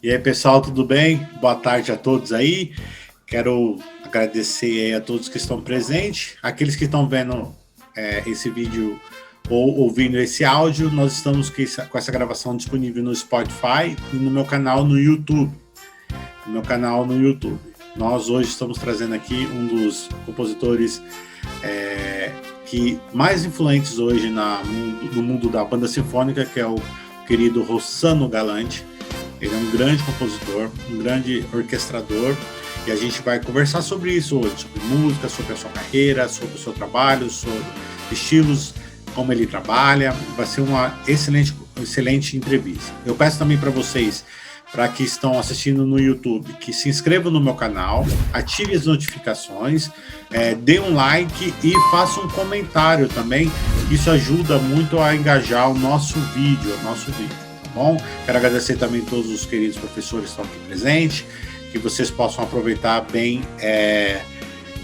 E aí, pessoal, tudo bem? Boa tarde a todos aí. Quero agradecer aí a todos que estão presentes. Aqueles que estão vendo esse vídeo ou ouvindo esse áudio, nós estamos com essa gravação disponível no Spotify e no meu canal no YouTube. Nós hoje estamos trazendo aqui um dos compositores que mais influentes hoje no mundo da banda sinfônica, que é o querido Rossano Galante. Ele é um grande compositor, um grande orquestrador, e a gente vai conversar sobre isso hoje, sobre música, sobre a sua carreira, sobre o seu trabalho, sobre estilos, como ele trabalha. Vai ser uma excelente entrevista. Eu peço também para vocês, para que estão assistindo no YouTube, que se inscrevam no meu canal, ative as notificações, dê um like e faça um comentário também. Isso ajuda muito a engajar o nosso vídeo, tá bom? Quero agradecer também a todos os queridos professores que estão aqui presentes, que vocês possam aproveitar bem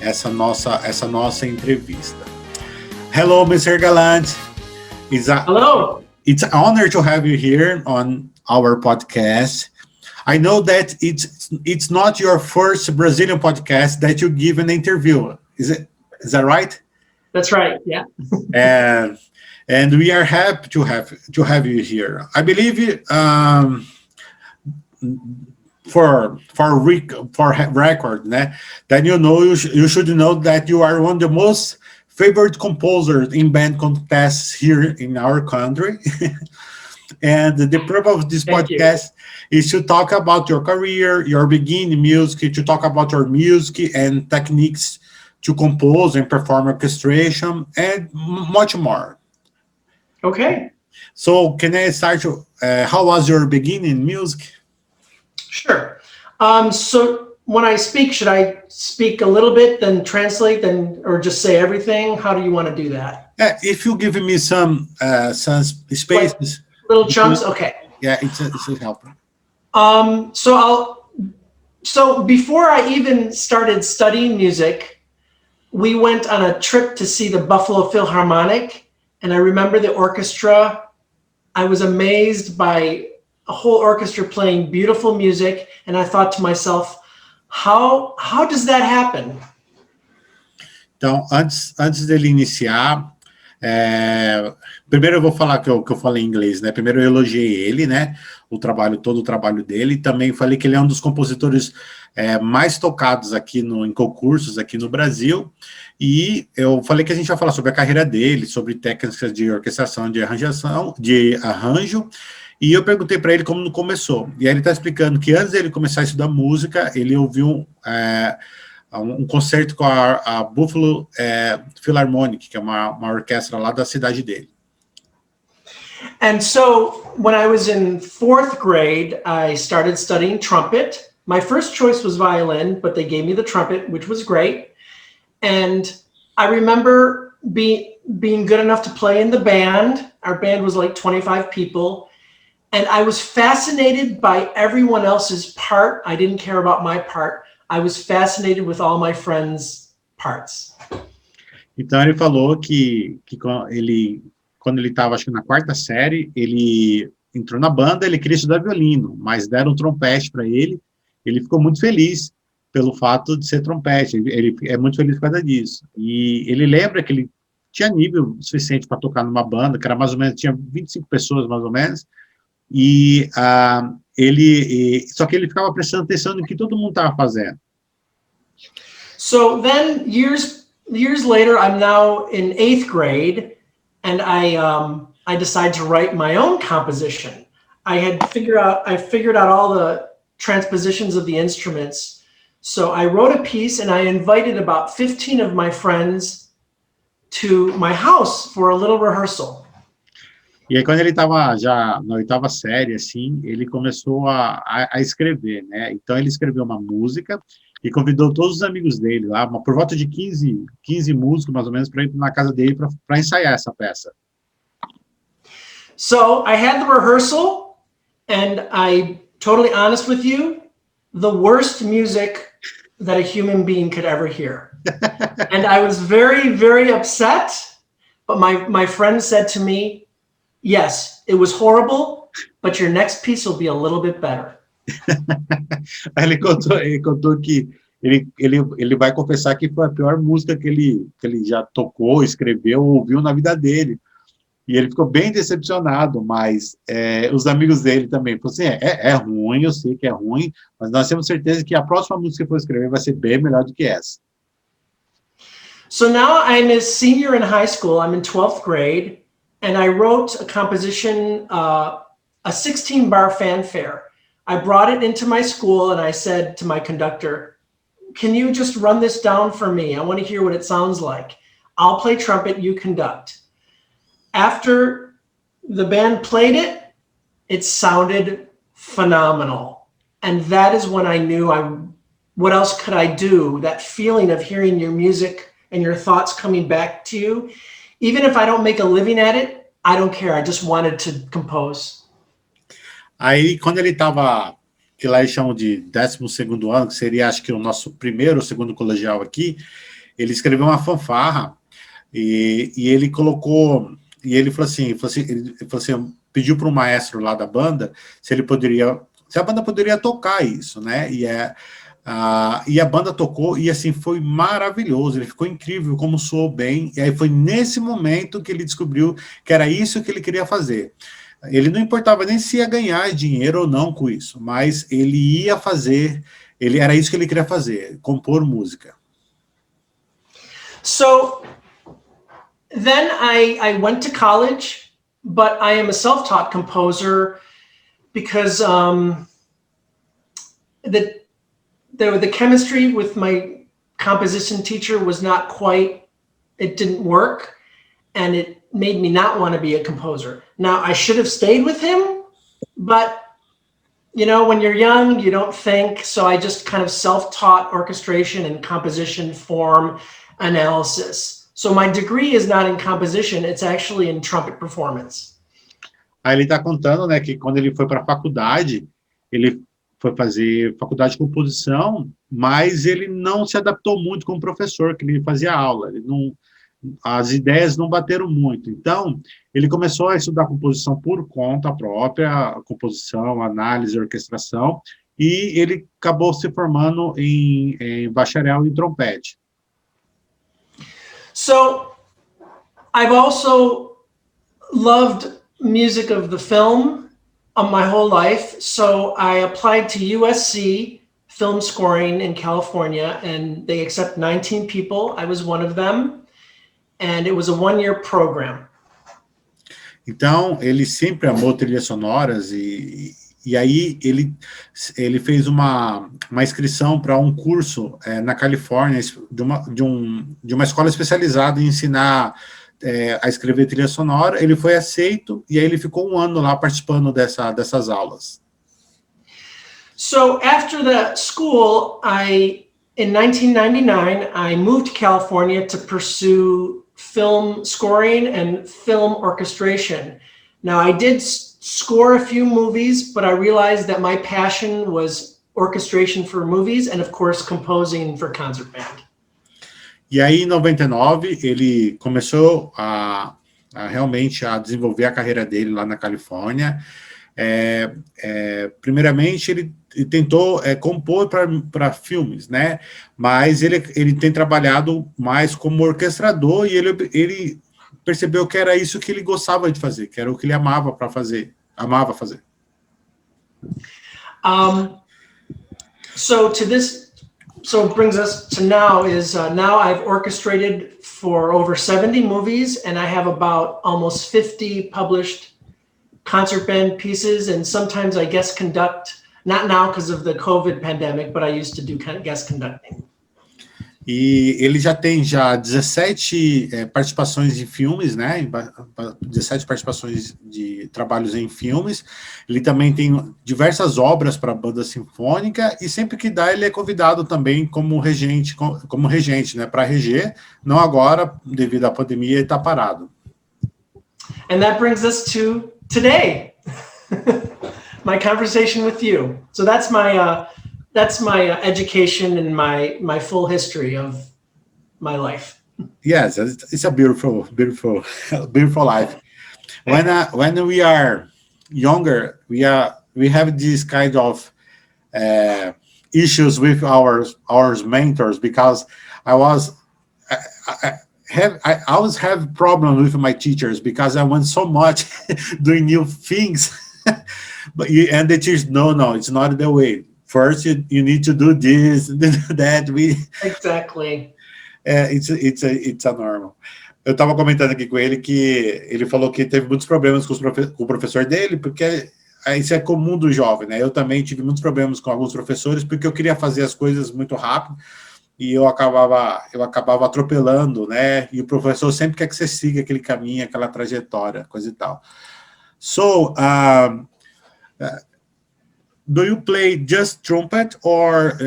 essa nossa entrevista. Hello, Mr. Galante. Hello. It's an honor to have you here on our podcast. I know that it's not your first Brazilian podcast that you give an interview. Is that right? That's right. Yeah. And we are happy to have you here. I believe for record, né, that you should know that you are one of the most favorite composers in band contests here in our country. And the purpose of this podcast is to talk about your career, your beginning music, to talk about your music and techniques to compose and perform orchestration, and much more. Okay. So can I start? How was your beginning music? Sure. So when I speak, should I speak a little bit, then translate, or just say everything? How do you want to do that? If you give me some spaces. Like little chunks? Okay. Yeah, it's a help. So before I even started studying music, we went on a trip to see the Buffalo Philharmonic, and I remember the orchestra. I was amazed by a whole orchestra playing beautiful music, and I thought to myself, how does that happen? Então, antes dele iniciar, primeiro eu vou falar que eu falei em inglês, né? Primeiro eu elogiei ele, né? Todo o trabalho dele. Também falei que ele é um dos compositores mais tocados aqui em concursos aqui no Brasil. E eu falei que a gente vai falar sobre a carreira dele, sobre técnicas de orquestração, de arranjo. E eu perguntei para ele como começou. E aí ele está explicando que antes dele começar a estudar música, ele ouviu um concerto com a Buffalo Philharmonic, que é uma orquestra lá da cidade dele. And so when I was in 4th grade, I started studying trumpet. My first choice was violin, but they gave me the trumpet, which was great. And I remember being good enough to play in the band. Our band was like 25 people. And I was fascinated by everyone else's part. I didn't care about my part. I was fascinated with all my friends' parts. Então ele falou que quando ele estava, acho que na 4ª série, ele entrou na banda, ele queria estudar violino, mas deram um trompete para ele. Ele ficou muito feliz pelo fato de ser trompete. Ele é muito feliz por causa disso. E ele lembra que ele tinha nível suficiente para tocar numa banda, que era mais ou menos, tinha 25 pessoas mais ou menos. E só que ele ficava prestando atenção no que todo mundo estava fazendo. So then years later, I'm now in 8th grade, and I decided to write my own composition. I figured out all the transpositions of the instruments. So I wrote a piece, and I invited about 15 of my friends to my house for a little rehearsal. E aí, quando ele estava já na 8ª série, assim, ele começou a escrever, né? Então, ele escreveu uma música e convidou todos os amigos dele lá, por volta de 15 músicos, mais ou menos, para ir na casa dele para ensaiar essa peça. So, I had the rehearsal, and I, totally honest with you, the worst music that a human being could ever hear. And I was very, very upset, but my friend said to me, yes, it was horrible, but your next piece will be a little bit better. Aí ele contou que ele vai confessar que foi a pior música que ele já tocou, escreveu, ouviu na vida dele. E ele ficou bem decepcionado, mas os amigos dele também falaram assim, é ruim, eu sei que é ruim, mas nós temos certeza que a próxima música que for escrever vai ser bem melhor do que essa. So now I'm a senior in high school. I'm in 12th grade, and I wrote a composition, a 16-bar fanfare. I brought it into my school, and I said to my conductor, can you just run this down for me? I want to hear what it sounds like. I'll play trumpet, you conduct. After the band played it, it sounded phenomenal. And that is when I knew what else could I do? That feeling of hearing your music and your thoughts coming back to you. Even if I don't make a living at it, I don't care. I just wanted to compose. Aí, quando ele estava, que lá eles chamam de 12º ano, que seria, acho que o nosso primeiro ou segundo colegial aqui, ele escreveu uma fanfarra e ele colocou, e ele falou assim, pediu para o maestro lá da banda se a banda poderia tocar isso, né? E a banda tocou, e assim, foi maravilhoso, ele ficou incrível como soou bem, e aí foi nesse momento que ele descobriu que era isso que ele queria fazer. Ele não importava nem se ia ganhar dinheiro ou não com isso, mas ele ia fazer, era isso que ele queria fazer, compor música. So then I went to college, but I am a self-taught composer because the chemistry with my composition teacher was not quite, it didn't work, and it made me not want to be a composer. Now, I should have stayed with him, but you know, when you're young, you don't think, so I just kind of self-taught orchestration and composition form analysis. So my degree is not in composition, it's actually in trumpet performance. Aí ele está contando, né, que quando ele foi para a faculdade, ele foi fazer faculdade de composição, mas ele não se adaptou muito com o professor que ele fazia aula. As ideias não bateram muito. Então, ele começou a estudar composição por conta própria, composição, análise, orquestração, e ele acabou se formando em bacharel em trompete. So, I've also loved music of the film my whole life. So I applied to USC film scoring in California, and they accept 19 people. I was one of them, and it was a one-year program. Então, ele sempre amou trilhas sonoras e aí ele fez uma inscrição para um curso na Califórnia de uma escola especializada em ensinar a escrever trilha sonora. Ele foi aceito e aí ele ficou um ano lá participando dessas aulas. So after the school, in 1999, I moved to California to pursue film scoring and film orchestration. Now, I did score a few movies, but I realized that my passion was orchestration for movies and, of course, composing for concert band. E aí, em 99, ele começou realmente a desenvolver a carreira dele lá na Califórnia. Primeiramente, ele tentou compor para filmes, né? Mas ele tem trabalhado mais como orquestrador e ele percebeu que era isso que ele gostava de fazer, que era o que ele amava fazer. So it brings us to now is now I've orchestrated for over 70 movies, and I have about almost 50 published concert band pieces, and sometimes I guest conduct, not now because of the COVID pandemic, but I used to do guest conducting. E ele já tem 17 participações em filmes, né? 17 participações de trabalhos em filmes. Ele também tem diversas obras para a banda sinfônica e sempre que dá ele é convidado também como regente, né? Para reger. Não agora, devido à pandemia, ele está parado. And that brings us to today, my conversation with you. So that's my education and my full history of my life. Yes, it's a beautiful life. When we are younger, we have this kind of issues with our mentors, because I was I, I always have problems with my teachers because I want so much doing new things. And the teachers, no, it's not the way. First, you need to do this, that. Exactly. It's a normal. Eu estava comentando aqui com ele que ele falou que teve muitos problemas com o professor dele, porque isso é comum do jovem, né? Eu também tive muitos problemas com alguns professores, porque eu queria fazer as coisas muito rápido e eu acabava atropelando, né? E o professor sempre quer que você siga aquele caminho, aquela trajetória, coisa e tal. So, do you play just trumpet, or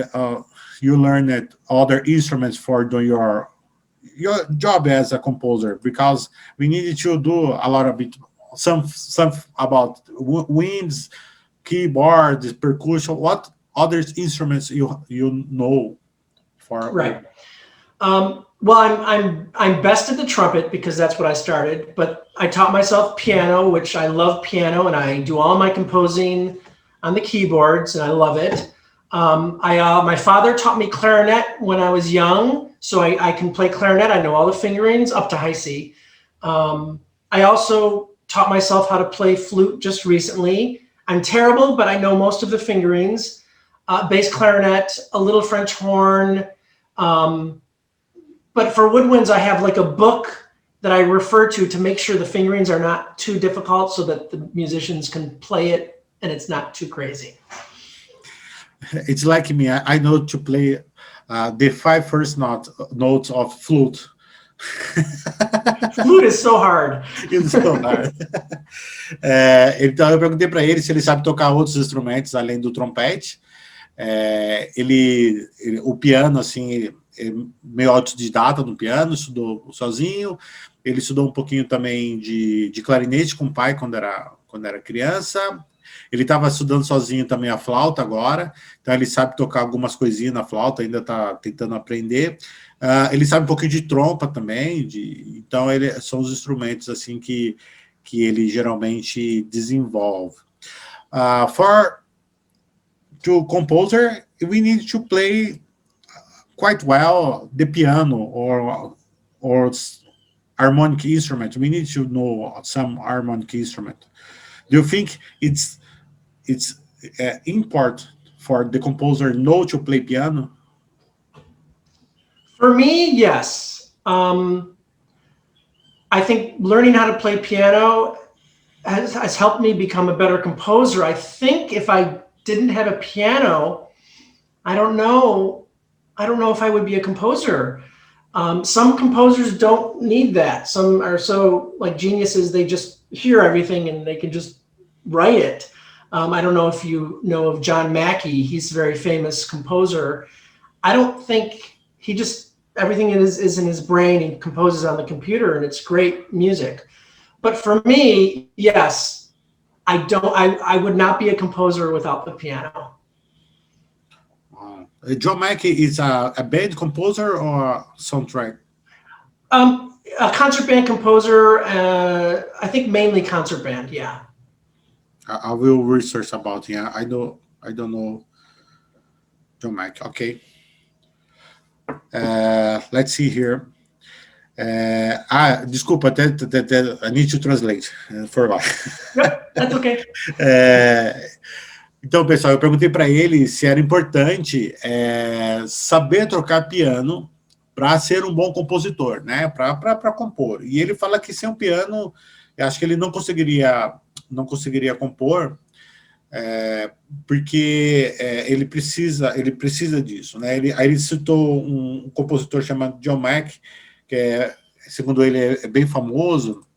you learned other instruments for doing your job as a composer? Because we needed to do a lot of it, some about winds, keyboards, percussion. What other instruments you know for? Right. Well, I'm best at the trumpet because that's what I started. But I taught myself piano, which I love piano, and I do all my composing on the keyboards, and I love it. My father taught me clarinet when I was young, so I can play clarinet. I know all the fingerings up to high C. I also taught myself how to play flute just recently. I'm terrible, but I know most of the fingerings. Bass clarinet, a little French horn. But for woodwinds, I have like a book that I refer to make sure the fingerings are not too difficult so that the musicians can play it and it's not too crazy. It's like me. I know to play the 5 first notes of flute. Flute is so hard. It's so hard. Então eu perguntei para ele se ele sabe tocar outros instrumentos além do trompete. O piano, assim, meio autodidata no piano, estudou sozinho. Ele estudou um pouquinho também de clarinete com o pai quando era criança. Ele estava estudando sozinho também a flauta agora, então ele sabe tocar algumas coisinhas na flauta, ainda está tentando aprender. Ele sabe um pouquinho de trompa também, então são os instrumentos assim que ele geralmente desenvolve. To composer, we need to play quite well the piano or harmonic instrument. We need to know some harmonic instrument. Do you think it's important for the composer know to play piano? For me, yes. I think learning how to play piano has helped me become a better composer. I think if I didn't have a piano, I don't know if I would be a composer. Some composers don't need that. Some are so like geniuses, they just hear everything and they can just write it. I don't know if you know of John Mackey. He's a very famous composer. I don't think everything is in his brain. He composes on the computer and it's great music. But for me, yes, I would not be a composer without the piano. John Mackey is a band composer or a soundtrack? A concert band composer, I think mainly concert band, yeah. I will research about him. I don't know John Mackey. Okay. Let's see here. Desculpa, I need to translate. Forgot. Yep, that's okay. Então, pessoal, eu perguntei para ele se era importante saber tocar piano para ser um bom compositor, né? Para compor. E ele fala que sem um piano, eu acho que ele não conseguiria compor, porque ele precisa disso, né? Aí ele citou um compositor chamado John Mack, que segundo ele é bem famoso,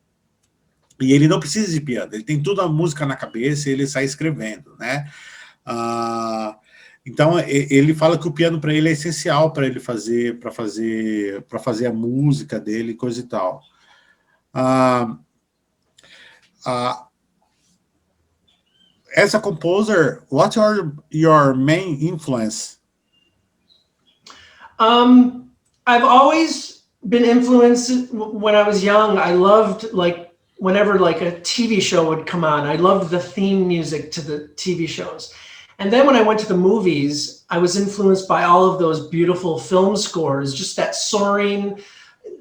e ele não precisa de piano, ele tem toda a música na cabeça e ele sai escrevendo, né? Então ele fala que o piano para ele é essencial para ele fazer a música dele, coisa e tal. As a composer, what are your main influence? I've always been influenced. When I was young, I loved whenever a TV show would come on, I loved the theme music to the TV shows. And then when I went to the movies, I was influenced by all of those beautiful film scores, just that soaring,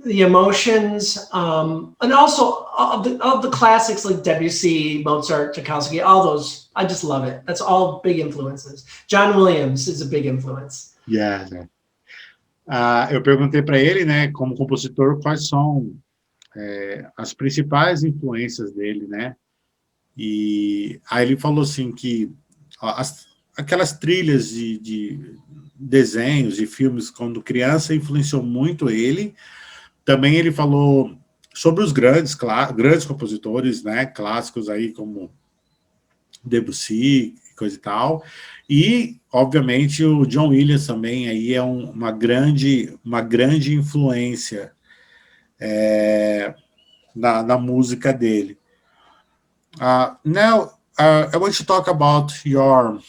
the emotions, and also of the classics like Debussy, Mozart, Tchaikovsky, all those. I just love it. That's all big influences. John Williams is a big influence. Yeah. Eu perguntei para ele, né, como compositor, quais são as principais influências dele, né? E aí ele falou assim que aquelas trilhas de desenhos e filmes quando criança influenciou muito ele. Também ele falou sobre os grandes compositores, né, clássicos aí como Debussy, coisa e tal. E, obviamente, o John Williams também aí é uma grande influência na música dele. Now, I want to talk about your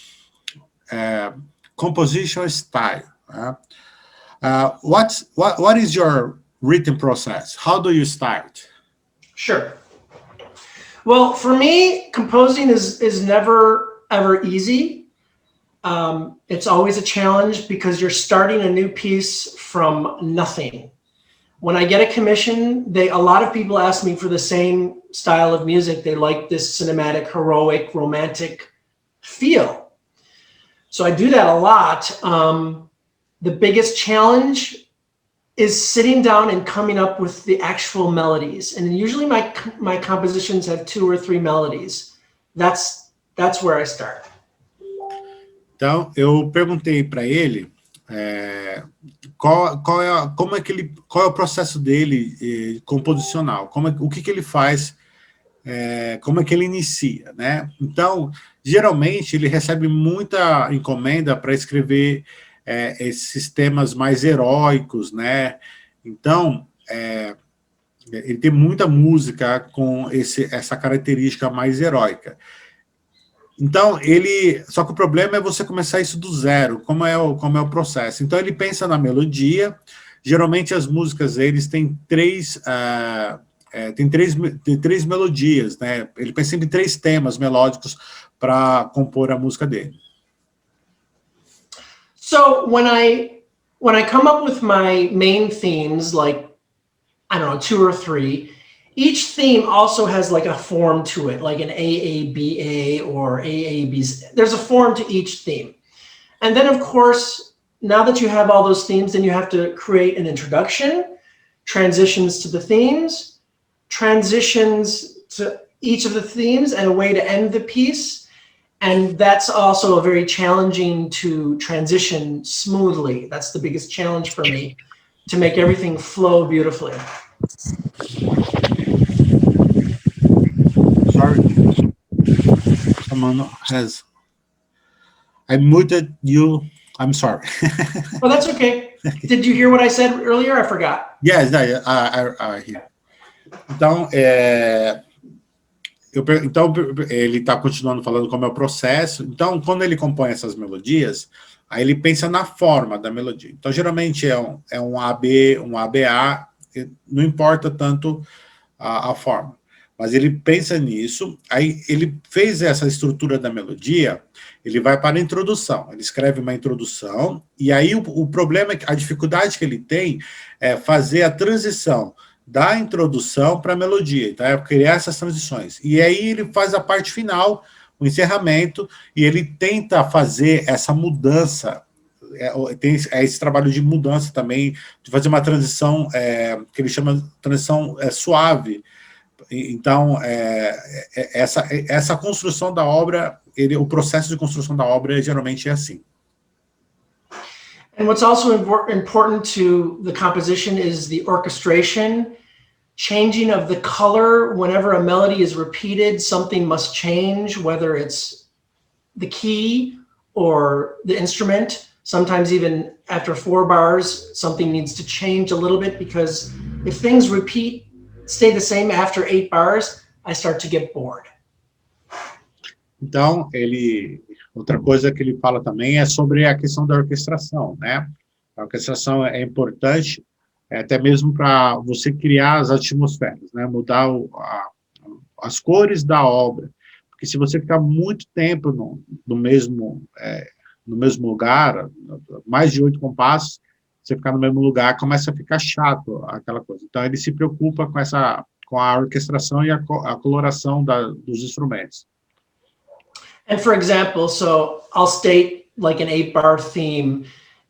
composition style. What is your written process? How do you start? Sure. Well, for me, composing is never, ever easy. It's always a challenge because you're starting a new piece from nothing. When I get a commission, a lot of people ask me for the same style of music. They like this cinematic, heroic, romantic feel. So I do that a lot. The biggest challenge is sitting down and coming up with the actual melodies. And usually my compositions have 2 or 3 melodies. That's where I start. Então, eu perguntei para ele qual é o processo dele composicional, o que ele faz, como é que ele inicia, né? Então, geralmente, ele recebe muita encomenda para escrever esses temas mais heróicos, né? Então, ele tem muita música com essa característica mais heróica. Então, só que o problema é você começar isso do zero, como é o processo. Então, ele pensa na melodia. Geralmente, as músicas deles têm três melodias, né? Ele pensa sempre em 3 temas melódicos para compor a música dele. So when I come up with my main themes, like, I don't know, 2 or 3, each theme also has like a form to it, like an AABA or AABs. There's a form to each theme. And then, of course, now that you have all those themes, then you have to create an introduction, transitions to the themes, transitions to each of the themes, and a way to end the piece. And that's also very challenging to transition smoothly. That's the biggest challenge for me, to make everything flow beautifully. Sorry. Someone has... I muted you. I'm sorry. Oh, that's okay. Did you hear what I said earlier? I forgot. Yes, I hear. Então, ele está continuando falando como é o processo. Então, quando ele compõe essas melodias, aí ele pensa na forma da melodia. Então, geralmente é um AB, um ABA, não importa tanto a forma. Mas ele pensa nisso, aí ele fez essa estrutura da melodia, ele vai para a introdução, ele escreve uma introdução, e aí o problema, a dificuldade que ele tem é fazer a transição da introdução para a melodia, então é criar essas transições. E aí ele faz a parte final, o encerramento, e ele tenta fazer essa mudança, tem esse trabalho de mudança também, de fazer uma transição que ele chama de transição suave. Então, essa construção da obra, o processo de construção da obra geralmente é assim. And what's also important to the composition is the orchestration, changing of the color. Whenever a melody is repeated, something must change, whether it's the key or the instrument. Sometimes even after 4 bars, something needs to change a little bit, because if things stay the same after 8 bars, I start to get bored. Então, outra coisa que ele fala também é sobre a questão da orquestração, né? A orquestração é importante, até mesmo para você criar as atmosferas, né? Mudar as cores da obra. porque se você ficar muito tempo no mesmo lugar, mais de 8 compassos, você ficar no mesmo lugar, começa a ficar chato aquela coisa. Então, ele se preocupa com a orquestração e a coloração dos instrumentos. And for example, so I'll state like an 8-bar theme,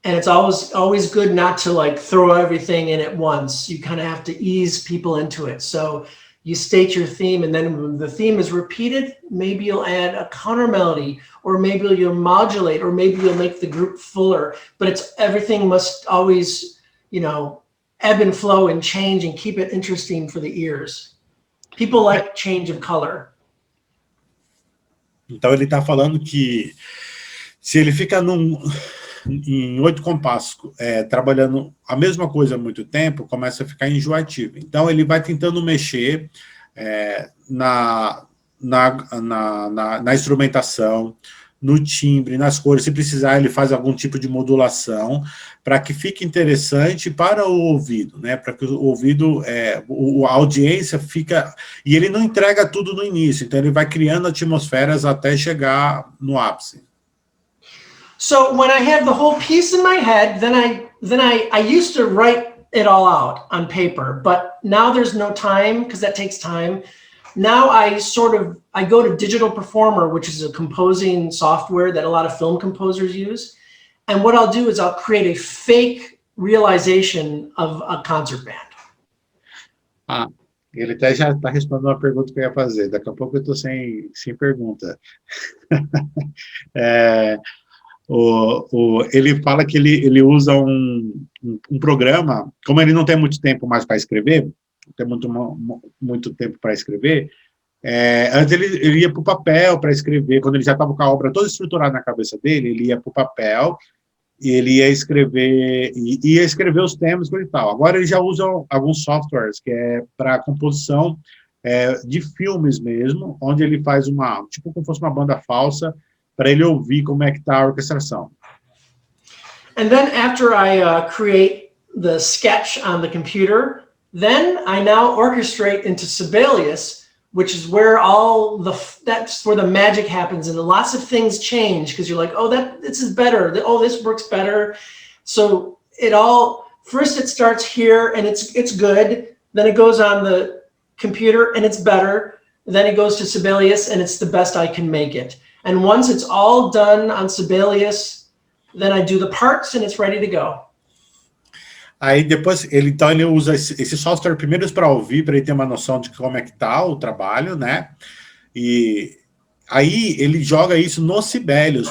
and it's always good not to like throw everything in at once. You kind of have to ease people into it. So you state your theme, and then when the theme is repeated, maybe you'll add a counter melody, or maybe you'll modulate, or maybe you'll make the group fuller. But everything must always, ebb and flow and change and keep it interesting for the ears. People like change of color. Então, ele está falando que se ele fica em 8 compassos, trabalhando a mesma coisa há muito tempo, começa a ficar enjoativo. Então, ele vai tentando mexer na instrumentação, no timbre, nas cores. Se precisar, ele faz algum tipo de modulação para que fique interessante para o ouvido, né? Para que o ouvido, a audiência fica... E ele não entrega tudo no início, então ele vai criando atmosferas até chegar no ápice. So when I have the whole piece in my head, then I used to write it all out on paper, but now there's no time because that takes time. Now I go to Digital Performer, which is a composing software that a lot of film composers use. And what I'll do is I'll create a fake realization of a concert band. Ele até já está respondendo uma pergunta que eu ia fazer. Daqui a pouco eu estou sem pergunta. Ele fala que ele usa um programa, como ele não tem muito tempo mais para escrever, não tem muito tempo para escrever, antes ele ia para o papel para escrever, quando ele já estava com a obra toda estruturada na cabeça dele, ele ia para o papel e ele ia escrever os temas e tal. Agora ele já usa alguns softwares que para composição de filmes mesmo, onde ele faz tipo como fosse uma banda falsa, para ele ouvir como é que está a orquestração. And then after I create the sketch on the computer, then I now orchestrate into Sibelius, which is where that's where the magic happens, and lots of things change because you're like, oh, this is better. Oh, this works better. So first it starts here and it's good. Then it goes on the computer and it's better. Then it goes to Sibelius and it's the best I can make it. And once it's all done on Sibelius, then I do the parts and it's ready to go. Aí depois, ele usa esse software primeiro para ouvir, para ele ter uma noção de como é que está o trabalho, né? E aí ele joga isso no Sibelius,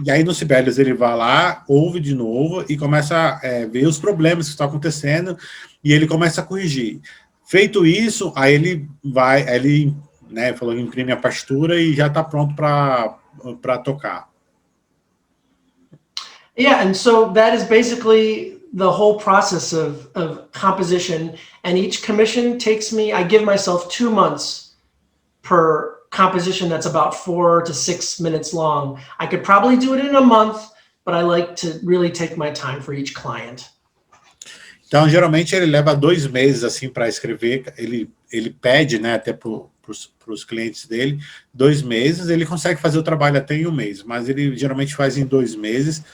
e aí no Sibelius ele vai lá, ouve de novo e começa a ver os problemas que estão acontecendo e ele começa a corrigir. Feito isso, aí ele imprime a partitura e já está pronto para tocar. Yeah, and so that is basically the whole process of composition, and each commission I give myself 2 months per composition that's about 4 to 6 minutes long. I could probably do it in a month, but I like to really take my time for each client. Então, geralmente, ele leva 2 meses assim para escrever, ele pede, né, até para os clientes dele, 2 meses, ele consegue fazer o trabalho até em 1 mês, mas ele geralmente faz em 2 meses,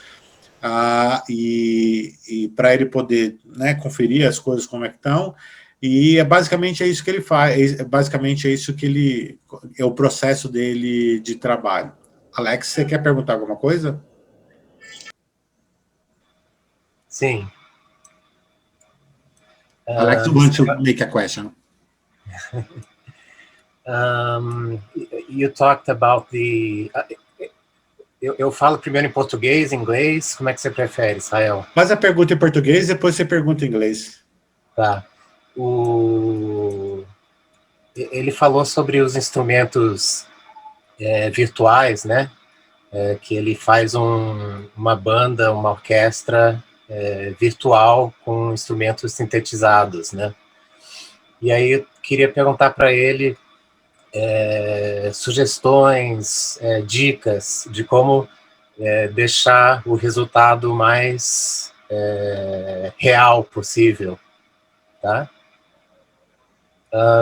e para ele poder, né, conferir as coisas como é que estão, e basicamente é isso que ele faz, basicamente é isso que é o processo dele de trabalho. Alex, você quer perguntar alguma coisa? Sim. Alex, you want to make a question? You talked about eu falo primeiro em português, inglês, como é que você prefere, Israel? Faz a pergunta em português, depois você pergunta em inglês. Tá. Ele falou sobre os instrumentos virtuais, né? Que ele faz uma banda, uma orquestra virtual com instrumentos sintetizados, né? E aí eu queria perguntar para ele sugestões, dicas de como deixar o resultado mais real possível, tá?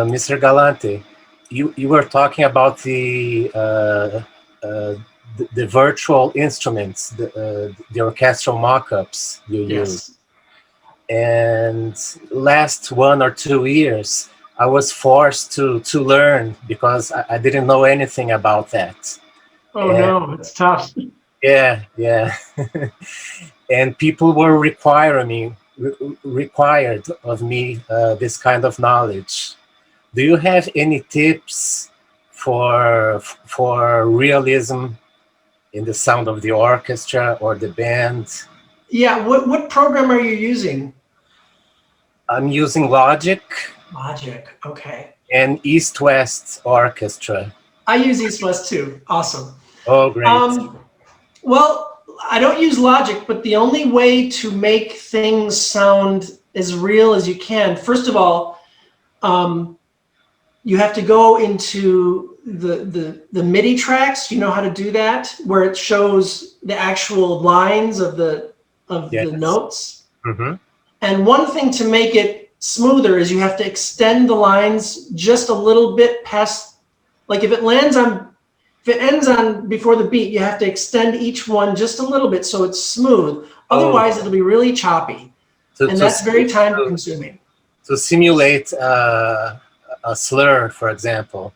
Mr. Galante, you were talking about the virtual instruments, the orchestral mock-ups you use. And last 1 or 2 years, I was forced to learn because I didn't know anything about that. Oh, no, it's tough. Yeah. And people were required of me this kind of knowledge. Do you have any tips for realism in the sound of the orchestra or the band? Yeah, what program are you using? I'm using Logic. Logic, okay. And East West Orchestra. I use East West too. Awesome. Oh, great. Well, I don't use Logic, but the only way to make things sound as real as you can, first of all, you have to go into the MIDI tracks. You know how to do that, where it shows the actual lines of the notes. Mm-hmm. And one thing to make it smoother is you have to extend the lines just a little bit past, like if it ends on before the beat, you have to extend each one just a little bit so it's smooth. Otherwise, it'll be really choppy. And that's very time consuming. To simulate a slur, for example.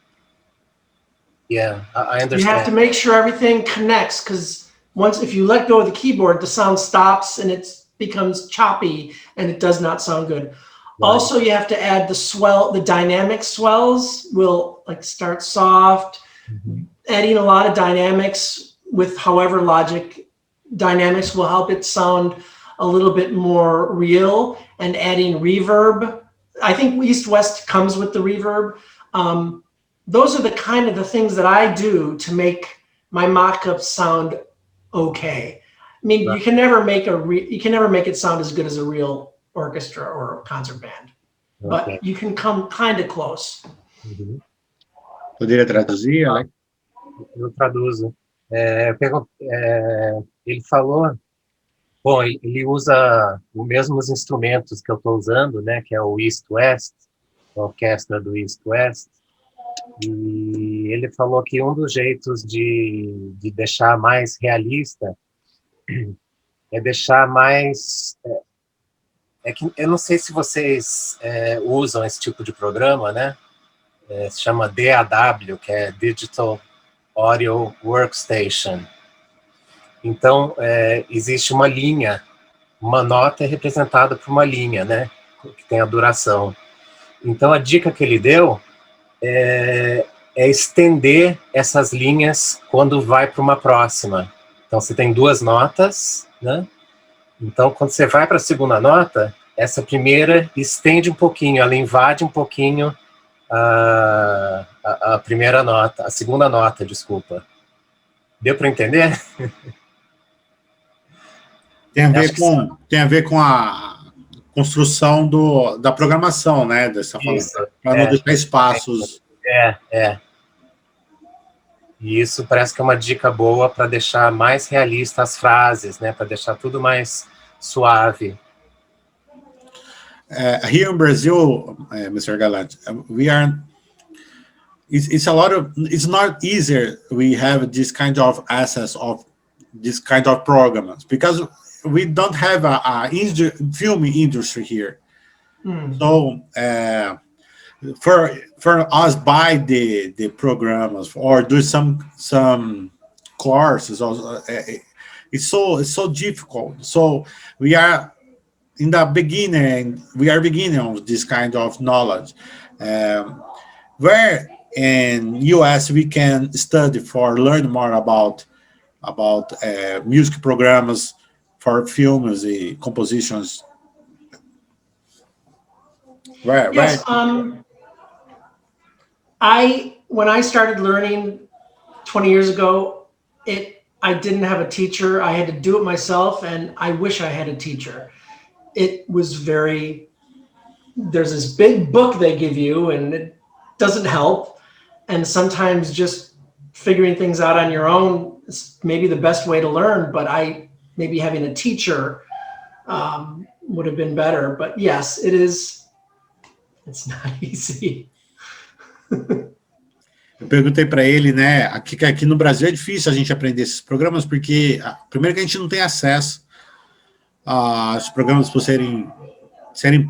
Yeah, I understand. You have to make sure everything connects, because if you let go of the keyboard, the sound stops and it becomes choppy and it does not sound good. Right. Also, you have to add the dynamic swells will start soft. Mm-hmm. Adding a lot of dynamics with Logic dynamics will help it sound a little bit more real, and adding reverb. I think East West comes with the reverb. Those are the things that I do to make my mock-ups sound okay. I mean, right. You can never make it sound as good as a real orchestra or a concert band, okay. But you can come kind of close. Uhum. Poderia traduzir, Alex? Eu traduzo. Ele falou, bom, ele usa os mesmos instrumentos que eu estou usando, né, que é o East West, a orquestra do East West, e ele falou que um dos jeitos de deixar mais realista é deixar mais... que eu não sei se vocês usam esse tipo de programa, né? Se chama DAW, que é Digital Audio Workstation. Então, existe uma linha, uma nota é representada por uma linha, né? Que tem a duração. Então, a dica que ele deu é estender essas linhas quando vai para uma próxima. Então, você tem 2 notas, né? Então, quando você vai para a segunda nota, essa primeira estende um pouquinho, ela invade um pouquinho a primeira nota, a segunda nota, desculpa. Deu para entender? Tem a ver com a construção da programação, né? Dessa forma, para não deixar espaços. E isso parece que é uma dica boa para deixar mais realista as frases, né? Para deixar tudo mais suave. Here in Brazil, Mr. Galante, it's not easier. We have this kind of access of this kind of programs because we don't have a film industry here. So for us buy the programs or do some courses, also, it's so difficult. So we are in the beginning. We are beginning of this kind of knowledge. Where in US we can study learn more about music programs for films, compositions. Yes, when I started learning 20 years ago, I didn't have a teacher. I had to do it myself, and I wish I had a teacher. It was there's this big book they give you, and it doesn't help. And sometimes just figuring things out on your own is maybe the best way to learn, but maybe having a teacher would have been better. But yes, it's not easy. Eu perguntei para ele, né, aqui no Brasil é difícil a gente aprender esses programas, porque, primeiro que a gente não tem acesso aos programas por serem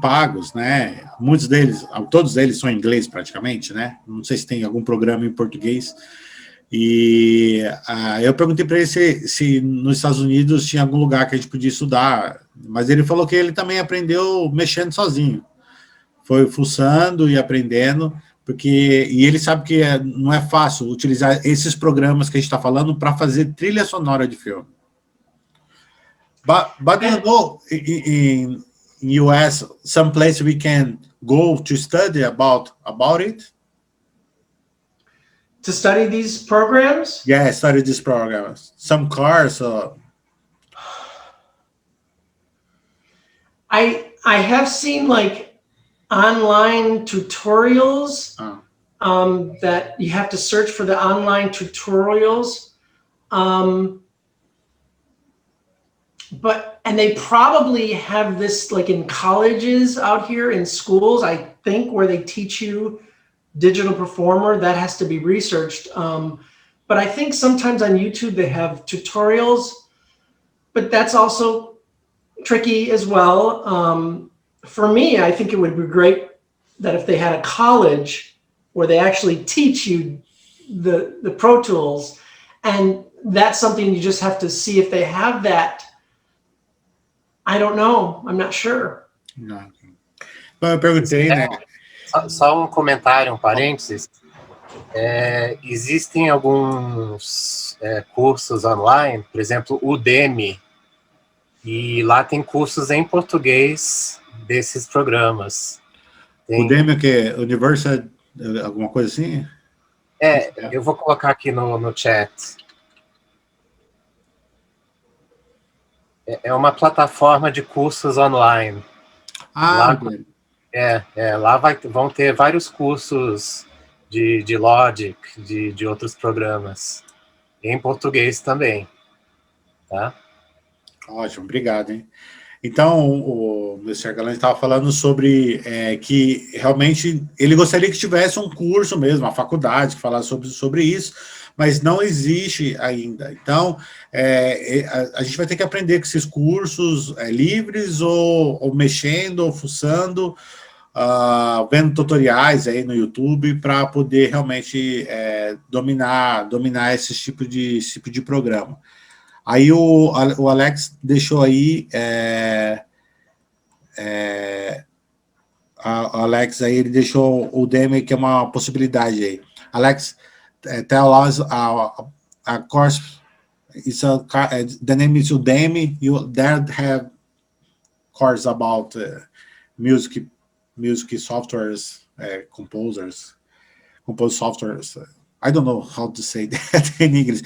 pagos, né, muitos deles, todos eles são em inglês praticamente, né, não sei se tem algum programa em português, e eu perguntei para ele se nos Estados Unidos tinha algum lugar que a gente podia estudar, mas ele falou que ele também aprendeu mexendo sozinho, foi fuçando e aprendendo, e ele sabe que não é fácil utilizar esses programas que a gente está falando para fazer trilha sonora de filme. But you know, in US, some place we can go to study about it? To study these programs? Yeah, study these programs. Some cars. I have seen like online tutorials that you have to search for the online tutorials. And they probably have this like in colleges out here in schools, I think, where they teach you digital performer. That has to be researched. But I think sometimes on YouTube they have tutorials, but that's also tricky as well. For me, I think it would be great that if they had a college where they actually teach you the Pro Tools, and that's something you just have to see if they have that. I don't know. I'm not sure. Não. Bom, eu perguntei, né? Só um comentário, um parênteses. Existem alguns cursos online, por exemplo, o Udemy, e lá tem cursos em português desses programas. O Udemy, que é Universal, alguma coisa assim? Eu vou colocar aqui no chat. É uma plataforma de cursos online. Lá vão ter vários cursos de Logic, de outros programas, em português também, tá? Ótimo, obrigado, hein? Então, o Mr. Galan estava falando sobre que realmente ele gostaria que tivesse um curso mesmo, uma faculdade que falasse sobre isso, mas não existe ainda. Então, a gente vai ter que aprender com esses cursos livres, ou mexendo, ou fuçando, vendo tutoriais aí no YouTube para poder realmente dominar esse tipo de programa. Aí o Alex deixou aí, Alex aí, ele deixou o Udemy, que é uma possibilidade aí. Alex, tell us a course, the name is Udemy, you there have course about music softwares, compose softwares, I don't know how to say that in English.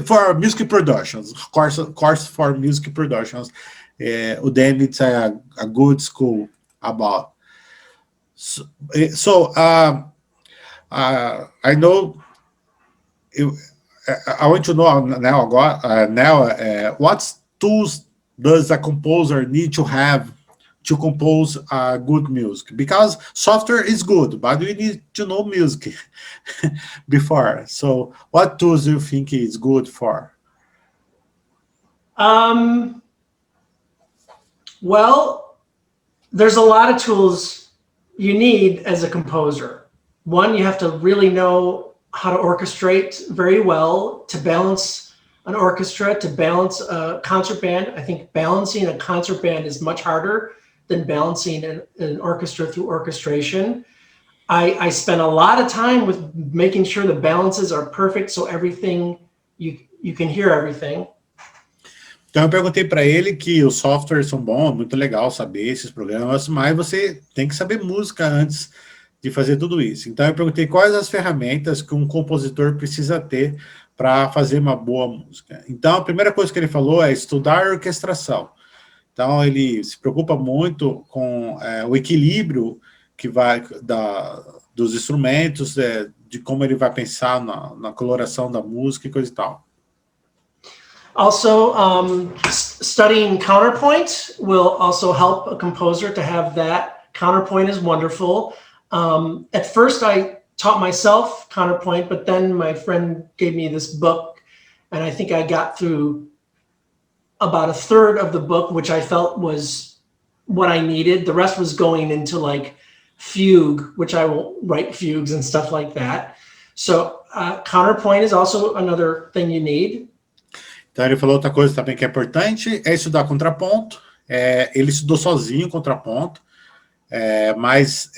For music productions, course for music productions, Udemy, it's a good school about. So I know. I want to know now, what tools does a composer need to have to compose good music? Because software is good, but we need to know music before. So what tools do you think is good for? Well, there's a lot of tools you need as a composer. One, you have to really know how to orchestrate very well, to balance an orchestra, to balance a concert band. I think balancing a concert band is much harder than balancing an orchestra through orchestration. I spend a lot of time with making sure the balances are perfect, so everything, you can hear everything. Então eu perguntei para ele que os softwares são bons, muito legal saber esses programas, mas você tem que saber música antes de fazer tudo isso. Então eu perguntei quais as ferramentas que um compositor precisa ter para fazer uma boa música. Então a primeira coisa que ele falou é estudar orquestração. Então, ele se preocupa muito com o equilíbrio que vai dos instrumentos, de como ele vai pensar na coloração da música e coisa e tal. Also, studying counterpoint will also help a composer to have that. Counterpoint is wonderful. At first, I taught myself counterpoint, but then my friend gave me this book, and I think I got through about a third of the book, which I felt was what I needed. The rest was going into like fugue, which I will write fugues and stuff like that. So counterpoint is also another thing you need. Então ele falou outra coisa também que é importante, é estudar contraponto. Ele estudou sozinho contraponto, mas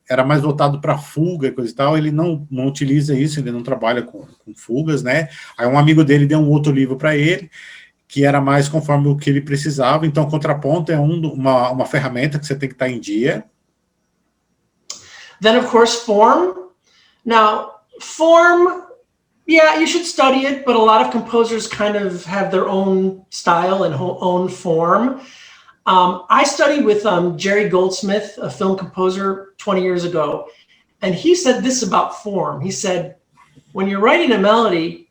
era mais voltado para fuga e coisa e tal. Ele não utiliza isso, ele não trabalha com fugas, né? Aí um amigo dele deu um outro livro para ele, que era mais conforme o que ele precisava. Então contraponto é uma ferramenta que você tem que estar em dia. Then of course form. Now form, yeah, you should study it, but a lot of composers kind of have their own style and own form. I studied with Jerry Goldsmith, a film composer 20 years ago, and he said this about form. He said, when you're writing a melody,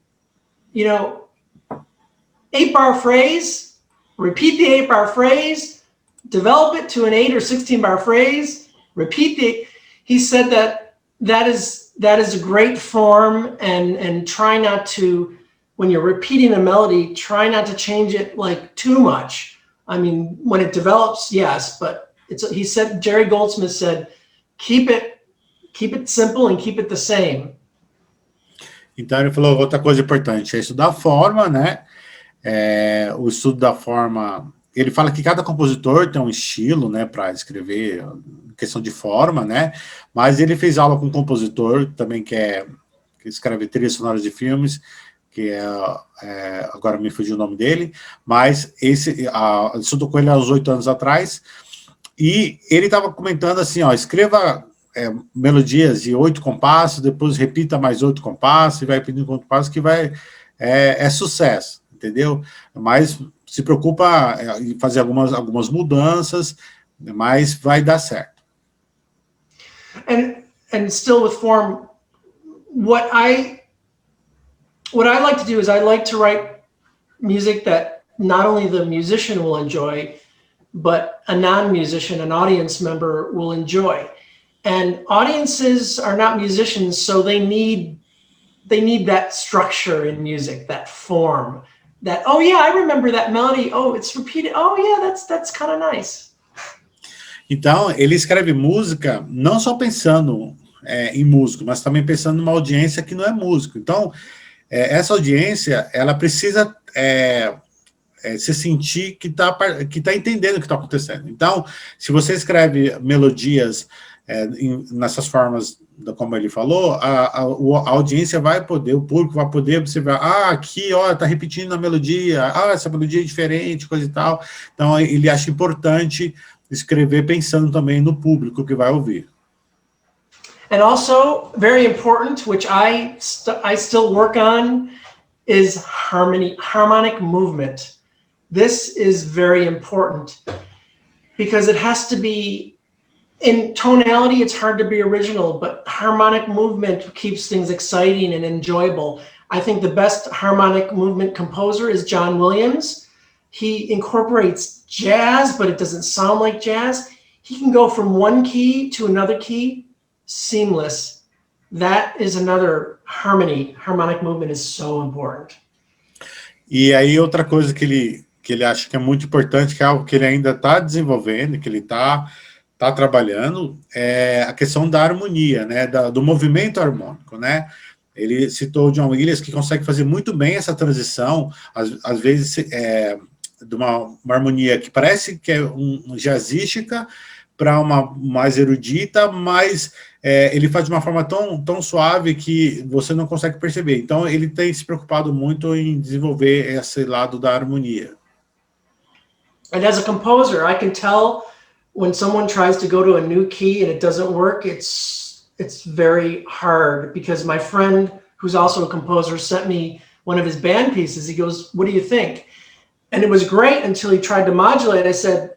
8-bar phrase, repeat the 8-bar phrase, develop it to an 8 or 16-bar phrase, he said that is a great form, and try not to, when you're repeating a melody, try not to change it like too much. I mean, when it develops, yes, but Jerry Goldsmith said, keep it simple and keep it the same. Então ele falou outra coisa importante, é estudar a forma, né? O estudo da forma, ele fala que cada compositor tem um estilo, né, para escrever, questão de forma, né? Mas ele fez aula com um compositor também que escreve trilhas sonoras de filmes, que agora me fugiu o nome dele, mas estudou com ele há uns 8 anos atrás, e ele estava comentando assim, escreva melodias de 8 compassos, depois repita mais 8 compassos, e vai pedindo compassos, que é sucesso, entendeu? Mas se preocupa em fazer algumas mudanças, mas vai dar certo. And still with form, what I like to do is I like to write music that not only the musician will enjoy, but a non-musician, an audience member will enjoy. And audiences are not musicians, so they need that structure in music, that form, that, oh yeah, I remember that melody, oh, it's repeated, oh yeah, that's kind of nice. Então, ele escreve música não só pensando em músico, mas também pensando numa audiência que não é músico. Então, essa audiência, ela precisa se sentir que tá entendendo o que está acontecendo. Então, se você escreve melodias nessas formas, como ele falou, a audiência vai poder, o público vai poder observar, aqui, tá repetindo a melodia, essa melodia é diferente, coisa e tal. Então, ele acha importante escrever pensando também no público que vai ouvir. And also, very important, which I still work on, is harmonic movement. This is very important because it has to be, in tonality, it's hard to be original, but harmonic movement keeps things exciting and enjoyable. I think the best harmonic movement composer is John Williams. He incorporates jazz, but it doesn't sound like jazz. He can go from one key to another key, seamless. That is another harmony. Harmonic movement is so important. E aí outra coisa que ele acha que é muito importante, que é algo que ele ainda está desenvolvendo, que ele está trabalhando, é a questão da harmonia, né, do movimento harmônico, né? Ele citou o John Williams, que consegue fazer muito bem essa transição, às vezes de uma harmonia que parece que é jazzística para uma mais erudita, mas ele faz de uma forma tão suave que você não consegue perceber. Então, ele tem se preocupado muito em desenvolver esse lado da harmonia. And as a composer, I can tell when someone tries to go to a new key and it doesn't work, it's very hard, because my friend, who's also a composer, sent me one of his band pieces. He goes, what do you think? And it was great until he tried to modulate. I said,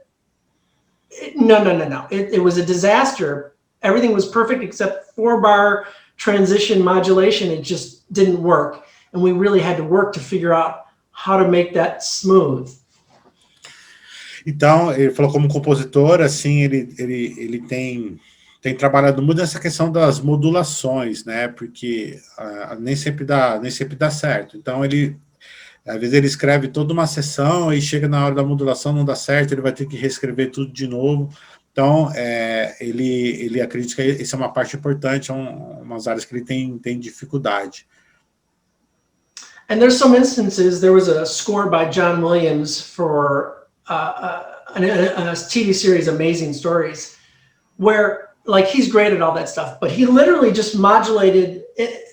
no. It was a disaster. Everything was perfect except 4-bar transition modulation. It just didn't work. And we really had to work to figure out how to make that smooth. Então, ele falou como compositor, assim, ele tem tem trabalhado muito nessa questão das modulações, né? Porque nem sempre dá certo. Então às vezes ele escreve toda uma sessão e chega na hora da modulação, não dá certo, ele vai ter que reescrever tudo de novo. Então, ele acredita que isso é uma parte importante, umas áreas que ele tem dificuldade. And there's some instances, there was a score by John Williams for a TV series, Amazing Stories, where, like, he's great at all that stuff, but he literally just modulated it.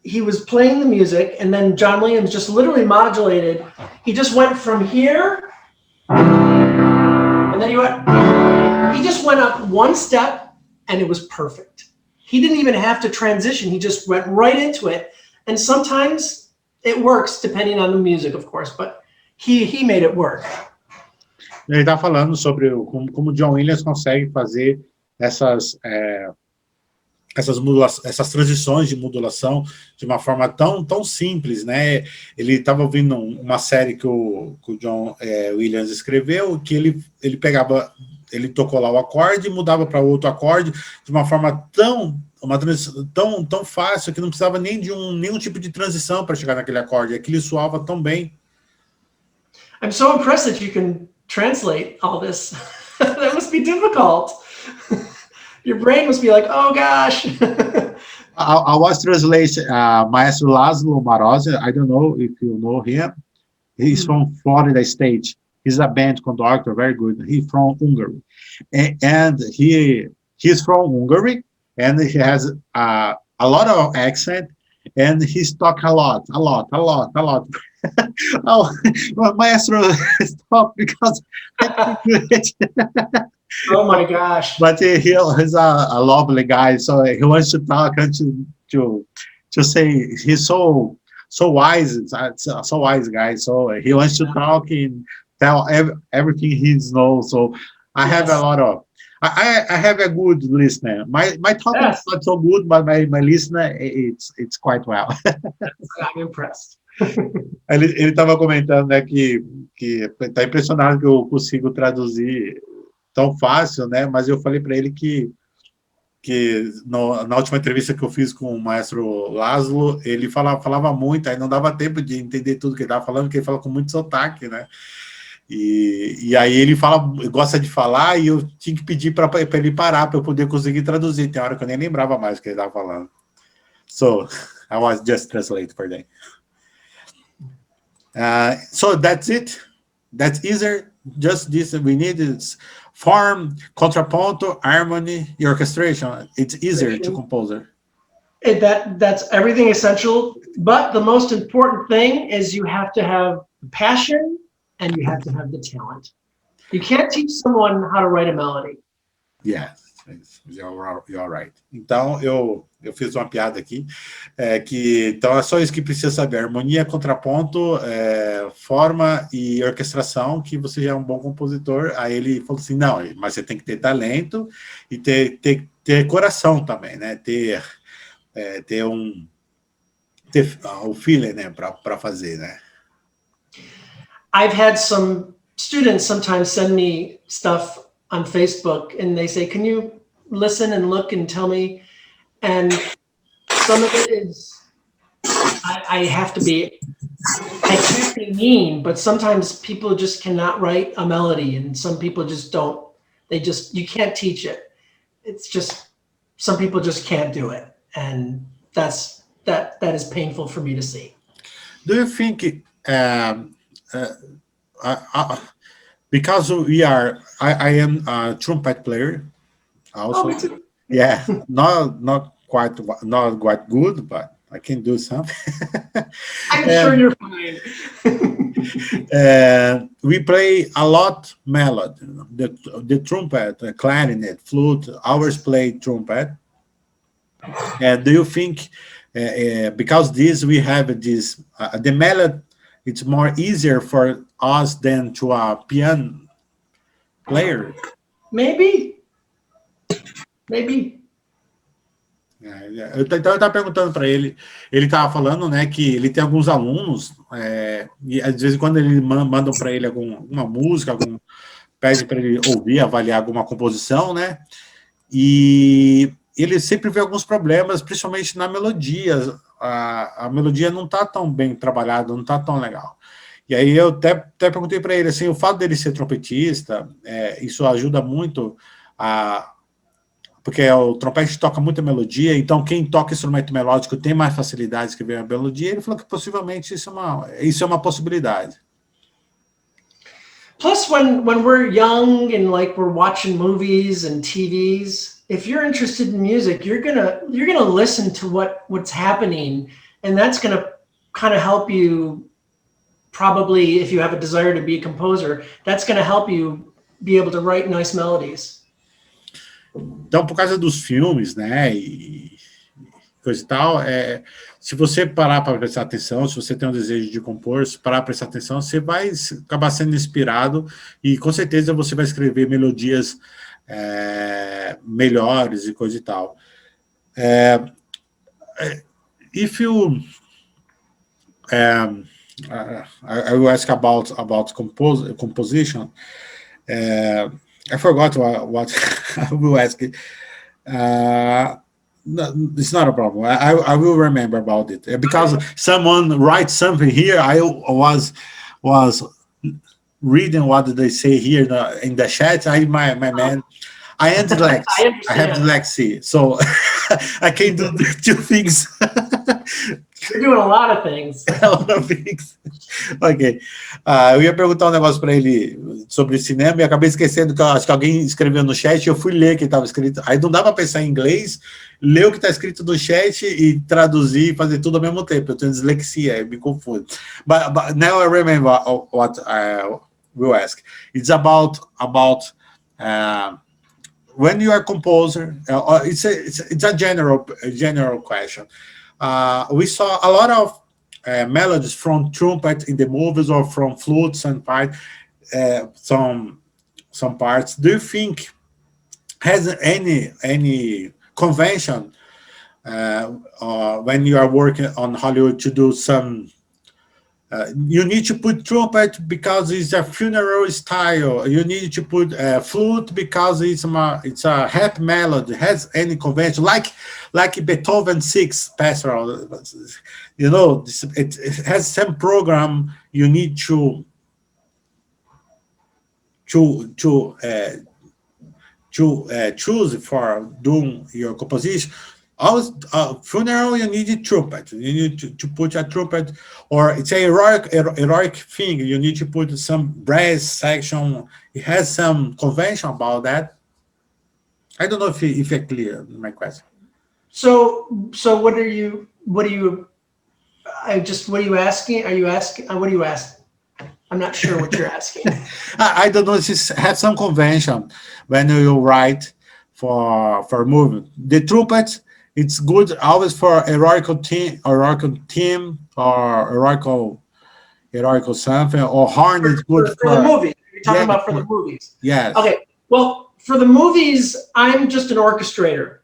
He was playing the music, and then John Williams just literally modulated. He just went from here, and then he just went up one step, and it was perfect. He didn't even have to transition. He just went right into it. And sometimes it works, depending on the music, of course, but he made it work. Ele está falando sobre como John Williams consegue fazer essas transições de modulação de uma forma tão simples, né? Ele estava ouvindo uma série que o John Williams escreveu, que ele pegava, ele tocou lá o acorde e mudava para outro acorde de uma forma tão fácil que não precisava nem de nenhum tipo de transição para chegar naquele acorde. Aquilo soava tão bem. I'm so impressed that you can translate all this. That must be difficult. Your brain must be like, oh gosh. I was translating Maestro Laszlo Marozzi. I don't know if you know him. He's from Florida State. He's a band conductor, very good. He's from Hungary. And he's from Hungary, and he has a lot of accent, and he's talk a lot. Oh, Maestro, stop, because I can't do it. Oh my gosh. But he's a lovely guy, so he wants to talk and to say he's so wise, so wise guy, so he wants to talk and tell everything he knows. So I have a lot of, I have a good listener. My talking is not so good, but my listener, it's quite well. I'm impressed. Ele estava comentando, né, que tá impressionado que eu consigo traduzir tão fácil, né? Mas eu falei para ele que na última entrevista que eu fiz com o Maestro Laszlo, ele falava muito, aí não dava tempo de entender tudo que ele estava falando, porque ele fala com muito sotaque, né? E aí ele gosta de falar, e eu tinha que pedir para ele parar para eu poder conseguir traduzir. Tem hora que eu nem lembrava mais o que ele estava falando. So I was just translating for them. So that's it. That's easier. Just this. We need is form, contrapunto, harmony, orchestration. It's easier to compose. That's everything essential. But the most important thing is you have to have passion and you have to have the talent. You can't teach someone how to write a melody. Yes, you're right. Então, eu fiz uma piada aqui, então é só isso que precisa saber: harmonia, contraponto, forma e orquestração, que você já é um bom compositor. Aí ele falou assim, não, mas você tem que ter talento e ter coração também, né? Ter o feeling, né, para fazer, né? I've had some students sometimes send me stuff on Facebook, and they say, can you listen and look and tell me? And some of it is, I can't be mean, but sometimes people just cannot write a melody, and some people just don't. You can't teach it. It's just, some people just can't do it. And that is painful for me to see. Do you think, because I am a trumpet player also. Oh, me too. Yeah, not quite good, but I can do something. I'm sure you're fine. We play a lot melody. The trumpet, the clarinet, flute. Ours play trumpet. And do you think, because we have this, the melody, it's more easier for us than to a piano player? Maybe. Então eu estava perguntando para ele estava falando, né, que ele tem alguns alunos, e às vezes quando ele mandam para ele alguma música, pede para ele ouvir, avaliar alguma composição, né, e ele sempre vê alguns problemas, principalmente na melodia. A melodia não está tão bem trabalhada, não está tão legal. E aí eu até perguntei para ele, assim, o fato dele ser trompetista, isso ajuda muito porque o trompete toca muita melodia, então quem toca instrumento melódico tem mais facilidade de escrever a melodia. Ele falou que possivelmente isso é uma possibilidade. Plus, when we're young and like we're watching movies and TVs, if you're interested in music, you're gonna listen to what's happening, and that's gonna kind of help you. Probably, if you have a desire to be a composer, that's gonna help you be able to write nice melodies. Então, por causa dos filmes, né, e coisa e tal, se você parar para prestar atenção, se você tem um desejo de compor, se parar para prestar atenção, você vai acabar sendo inspirado e, com certeza, você vai escrever melodias melhores e coisa e tal. If you... I will ask about composition. I forgot what I will ask. No, it's not a problem. I will remember about it because someone writes something here. I was reading what they say here in the chat. My man, I am dyslexic. I have dyslexia, so I can do the two things. You're doing a lot of things. A lot of things. Ok. Eu ia perguntar um negócio para ele sobre cinema e acabei esquecendo que acho que alguém escreveu no chat e eu fui ler o que estava escrito. Aí não dá para pensar em inglês, ler o que está escrito no chat e traduzir e fazer tudo ao mesmo tempo. Eu tenho dislexia, eu me confundo. But now I remember what I will ask. It's about when you are a composer. It's a general question. We saw a lot of melodies from trumpet in the movies or from flutes and some parts. Do you think has any convention when you are working on Hollywood to do some? You need to put trumpet because it's a funeral style. You need to put flute because it's a happy melody. Has any convention like Beethoven 6 Pastoral? You know, it has some program you need to choose for doing your composition. Always, funeral, you need a trumpet. You need to put a trumpet, or it's a heroic thing. You need to put some brass section. It has some convention about that. I don't know if it's clear my question. So what are you asking? Are you asking? What are you asking? I'm not sure what you're asking. I don't know if it has some convention when you write for a movie. The trumpet. It's good always for heroical team, or heroical something, or horn is good for the movie. You're talking about for the movies. Yes. Okay. Well, for the movies, I'm just an orchestrator.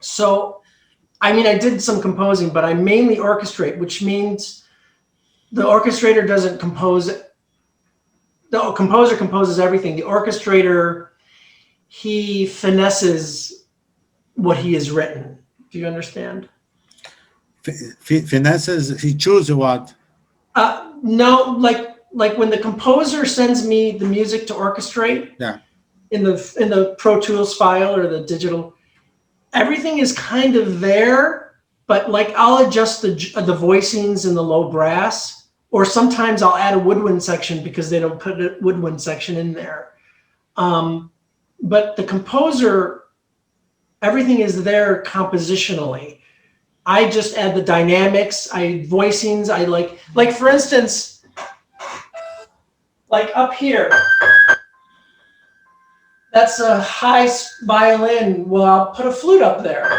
So, I mean, I did some composing, but I mainly orchestrate, which means the orchestrator doesn't compose. The composer composes everything. The orchestrator, he finesses what he has written. Do you understand? Finesses, he chooses what? No, like when the composer sends me the music to orchestrate, yeah, in the Pro Tools file or the digital, everything is kind of there, but like I'll adjust the voicings and the low brass, or sometimes I'll add a woodwind section because they don't put a woodwind section in there. But the composer, everything is there compositionally. I just add the dynamics, voicings, I like for instance, like up here, that's a high violin. Well, I'll put a flute up there.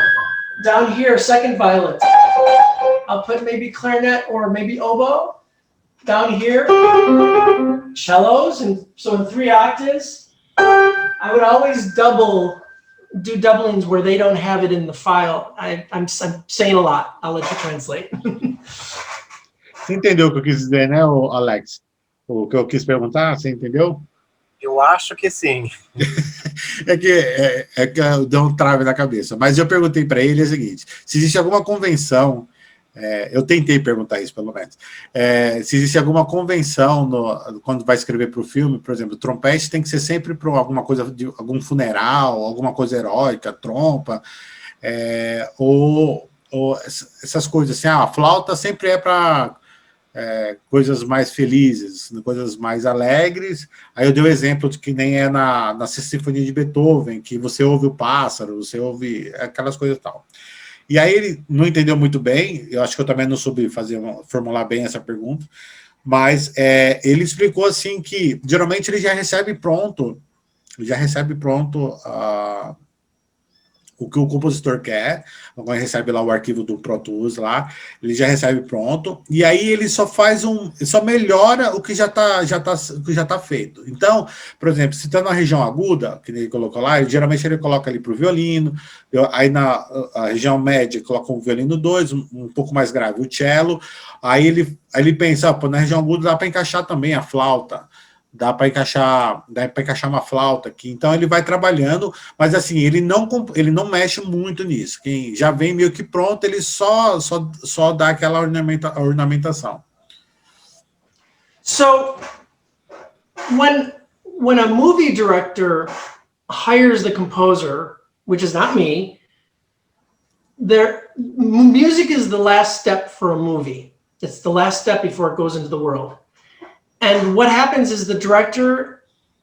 Down here, second violin. I'll put maybe clarinet or maybe oboe. Down here, cellos, and so in 3 octaves, I would always do doublings where they don't have it in the file. I'm saying a lot. I'll let you translate. Você entendeu o que eu quis dizer, né, Alex? O que eu quis perguntar, você entendeu? Eu acho que sim. É que eu dei um trave na cabeça. Mas eu perguntei para ele o seguinte: se existe alguma convenção, eu tentei perguntar isso pelo menos, se existe alguma convenção quando vai escrever para o filme, por exemplo, trompete tem que ser sempre para alguma coisa de algum funeral, alguma coisa heróica, trompa, ou essas coisas assim. A flauta sempre é para coisas mais felizes, coisas mais alegres. Aí eu dei o exemplo de que nem é na Sexta Sinfonia de Beethoven, que você ouve o pássaro, você ouve aquelas coisas e tal. E aí ele não entendeu muito bem, eu acho que eu também não soube formular bem essa pergunta, mas ele explicou assim que geralmente ele já recebe pronto o que o compositor quer, quando recebe lá o arquivo do Pro Tools lá, ele já recebe pronto, e aí ele só só melhora o que já tá feito. Então, por exemplo, se está na região aguda, que ele colocou lá, geralmente ele coloca ali para o violino, aí na região média coloca o violino 2, um pouco mais grave o cello, aí ele pensa, na região aguda dá para encaixar também a flauta, dá para encaixar uma flauta aqui. Então ele vai trabalhando, mas assim, ele não mexe muito nisso. Quem já vem meio que pronto, ele só dá aquela ornamentação. So when a movie director hires the composer, which is not me, music is the last step for a movie. It's the last step before it goes into the world. And what happens is the director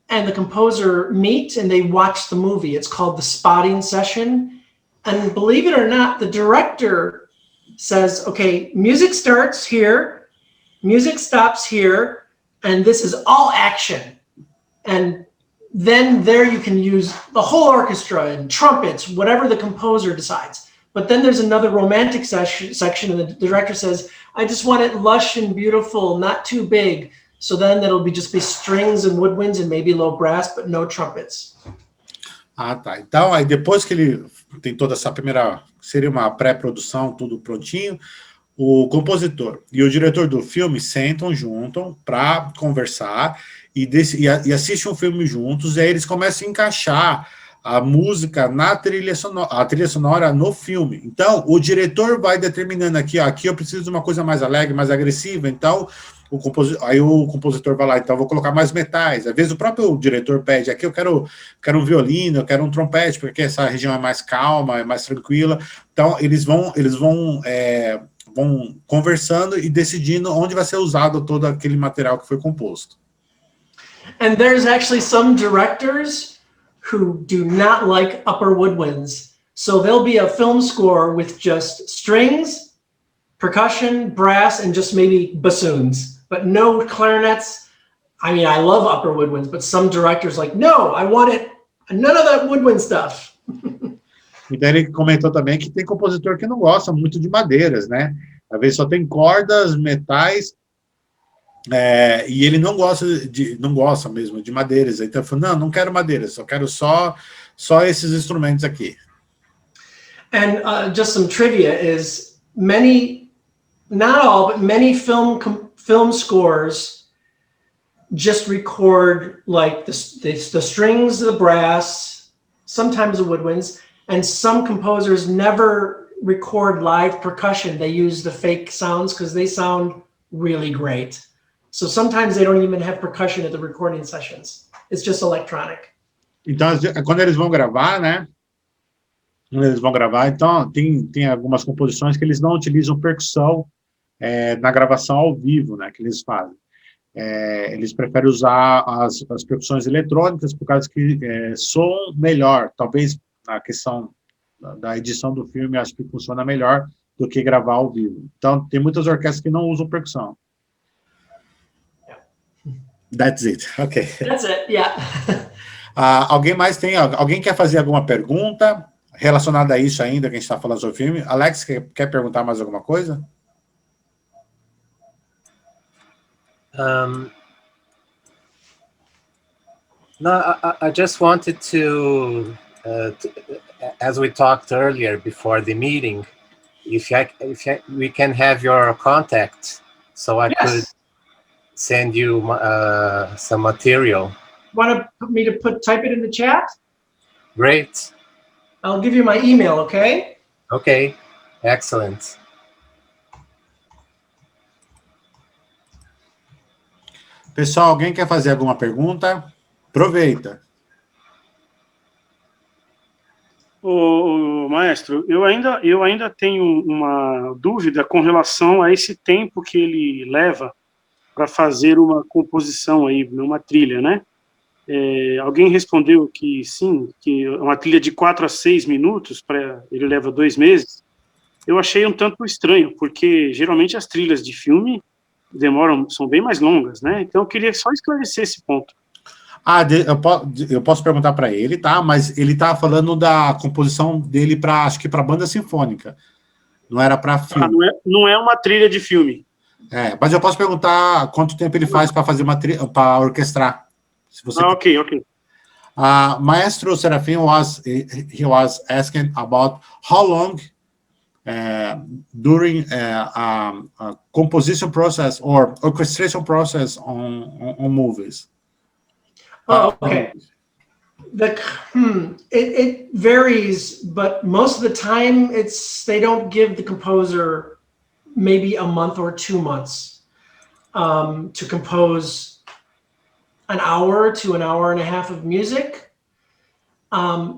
and the composer meet and they watch the movie. It's called the spotting session. And believe it or not, the director says, okay, music starts here, music stops here, and this is all action. And then there you can use the whole orchestra and trumpets, whatever the composer decides. But then there's another romantic section, and the director says, I just want it lush and beautiful, not too big. So then it'll just be strings and woodwinds and maybe low brass, but no trumpets. Ah, tá. Então, aí depois que ele tem toda essa primeira, seria uma pré-produção, tudo prontinho, o compositor e o diretor do filme juntam para conversar e assistem um filme juntos, e aí eles começam a encaixar a música na trilha sonora no filme. Então, o diretor vai determinando aqui eu preciso de uma coisa mais alegre, mais agressiva, então aí o compositor vai lá, então vou colocar mais metais. Às vezes o próprio diretor pede, aqui eu quero um violino, eu quero um trompete, porque essa região é mais calma, é mais tranquila. Então eles vão conversando e decidindo onde vai ser usado todo aquele material que foi composto. And there's actually some directors who do not like upper woodwinds. So there'll be a film score with just strings, percussion, brass, and just maybe bassoons. But no clarinets. I mean, I love upper woodwinds, but some directors like, no, I want it, none of that woodwind stuff. Então ele comentou também que tem compositor que não gosta muito de madeiras, né? Às vezes só tem cordas, metais, e ele não gosta mesmo de madeiras. Então ele falou, não quero madeiras, só quero só esses instrumentos aqui. And just some trivia is not all, but many film scores just record like the strings, the brass, sometimes the woodwinds, and some composers never record live percussion. They use the fake sounds because they sound really great. So sometimes they don't even have percussion at the recording sessions. It's just electronic. Então, quando eles vão gravar, né? Então tem algumas composições que eles não utilizam percussão na gravação ao vivo, né, que eles fazem. Eles preferem usar as percussões eletrônicas por causa que soam melhor. Talvez a questão da edição do filme, acho que funciona melhor do que gravar ao vivo. Então, tem muitas orquestras que não usam percussão. That's it. Ok. That's it, yeah. Alguém quer fazer alguma pergunta relacionada a isso ainda, que a gente está falando sobre o filme? Alex, quer perguntar mais alguma coisa? No, I just wanted to, as we talked earlier before the meeting, if we can have your contact, so I could send you some material want me to type it in the chat? Great. I'll give you my email, okay? Okay. Excellent. Pessoal, alguém quer fazer alguma pergunta? Aproveita. O maestro, eu ainda tenho uma dúvida com relação a esse tempo que ele leva para fazer uma composição aí, uma trilha, né? Alguém respondeu que sim, que uma trilha de 4 a 6 minutos, ele leva 2 meses. Eu achei um tanto estranho, porque geralmente as trilhas de filme são bem mais longas, né? Então eu queria só esclarecer esse ponto. Eu posso perguntar para ele, tá? Mas ele tá falando da composição dele acho que para banda sinfônica. Não era para filme. Não é uma trilha de filme. Mas eu posso perguntar quanto tempo ele faz para fazer uma trilha, para orquestrar. Se você Ok. Maestro Serafim was asking about how long during a composition process or orchestration process on movies. Oh, okay. It varies, but most of the time they don't give the composer maybe a month or 2 months to compose an hour to an hour and a half of music.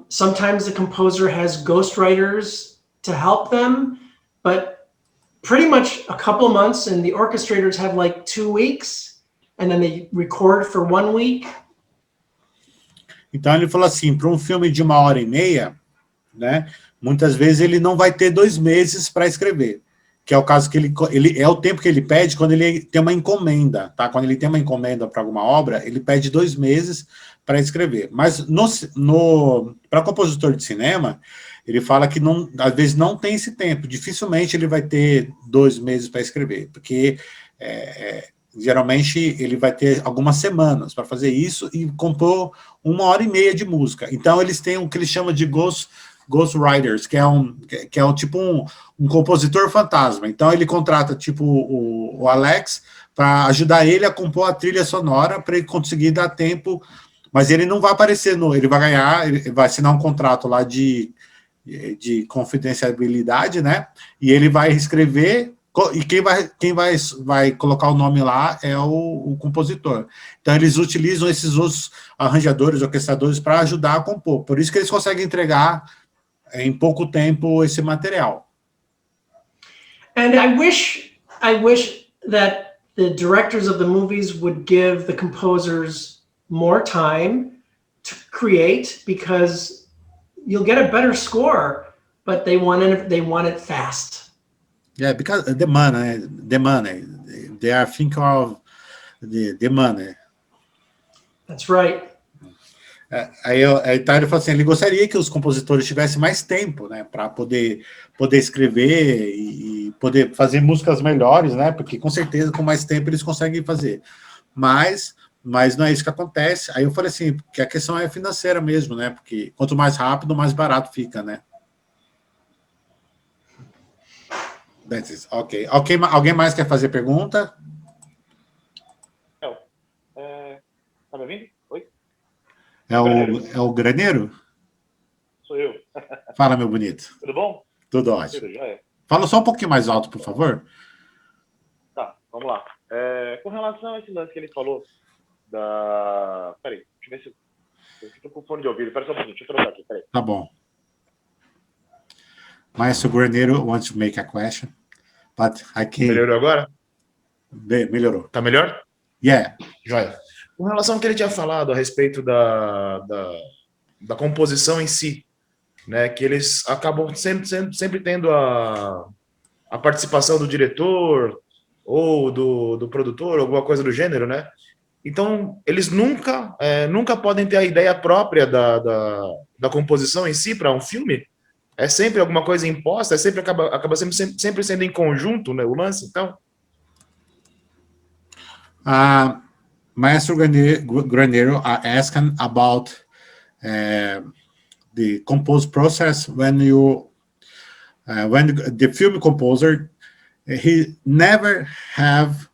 Sometimes the composer has ghostwriters to help them, but pretty much a couple months, and the orchestrators have like 2 weeks, and then they record for 1 week. Então ele falou assim, para um filme de 1h30, né, muitas vezes ele não vai ter 2 meses para escrever, que é o caso que ele é o tempo que ele pede quando ele tem uma encomenda, tá? Quando ele tem uma encomenda para alguma obra, ele pede 2 meses para escrever. Mas para compositor de cinema, ele fala que às vezes não tem esse tempo, dificilmente ele vai ter 2 meses para escrever, porque geralmente ele vai ter algumas semanas para fazer isso e compor 1h30 de música. Então eles têm o que eles chamam de ghostwriters, que é tipo um compositor fantasma. Então ele contrata tipo o Alex para ajudar ele a compor a trilha sonora para ele conseguir dar tempo, mas ele não vai aparecer ele vai assinar um contrato lá de confidencialidade, né? E ele vai escrever, e quem vai colocar o nome lá é o compositor. Então eles utilizam esses outros arranjadores, orquestradores para ajudar a compor. Por isso que eles conseguem entregar em pouco tempo esse material. And I wish that the directors of the movies would give the composers more time to create, because you'll get a better score, but they want it fast. Yeah, because the money, they are thinking of the money. That's right. Então ele falou assim, ele gostaria que os compositores tivessem mais tempo, né, para poder escrever e poder fazer músicas melhores, né, porque com certeza com mais tempo eles conseguem fazer, mas não é isso que acontece. Aí eu falei assim, que a questão é financeira mesmo, né, porque quanto mais rápido, mais barato fica, né. Ok. Alguém mais quer fazer pergunta? Tá me ouvindo? Oi? É o Graneiro? Sou eu. Fala, meu bonito. Tudo bom? Tudo ótimo. Tudo jóia? Fala só um pouquinho mais alto, por favor. Tá, vamos lá. Com relação a esse lance que ele falou Peraí, deixa eu ver se... Eu estou com fone de ouvido. Pera só um pouquinho, deixa eu trocar aqui, peraí. Tá bom. Maestro Graneiro wants to make a question, but I can't... Melhorou agora? Melhorou. Tá melhor? Yeah. Joia. Com relação ao que ele tinha falado a respeito da composição em si, né, que eles acabam sempre tendo a participação do diretor ou do produtor, alguma coisa do gênero, né? Então, eles nunca podem ter a ideia própria da composição em si para um filme. É sempre alguma coisa imposta, acaba sempre sendo em conjunto, né, o lance, então. Maestro Graneiro are asking about the compose process when the film composer, he never have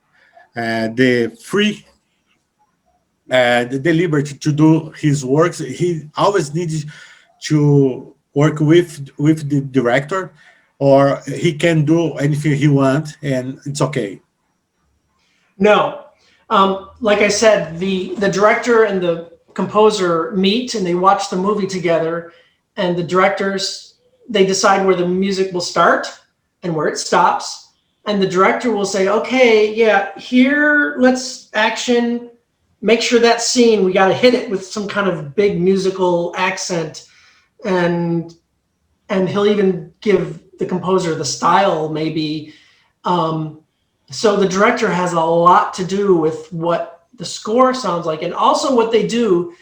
the free the liberty to do his works. He always needs to work with the director, or he can do anything he wants, and it's okay. No. Like I said, the director and the composer meet and they watch the movie together, and the directors, they decide where the music will start and where it stops. And the director will say, okay, yeah, here, let's action, make sure that scene, we got to hit it with some kind of big musical accent. And he'll even give the composer the style, maybe. So the director has a lot to do with what the score sounds like. And also what they do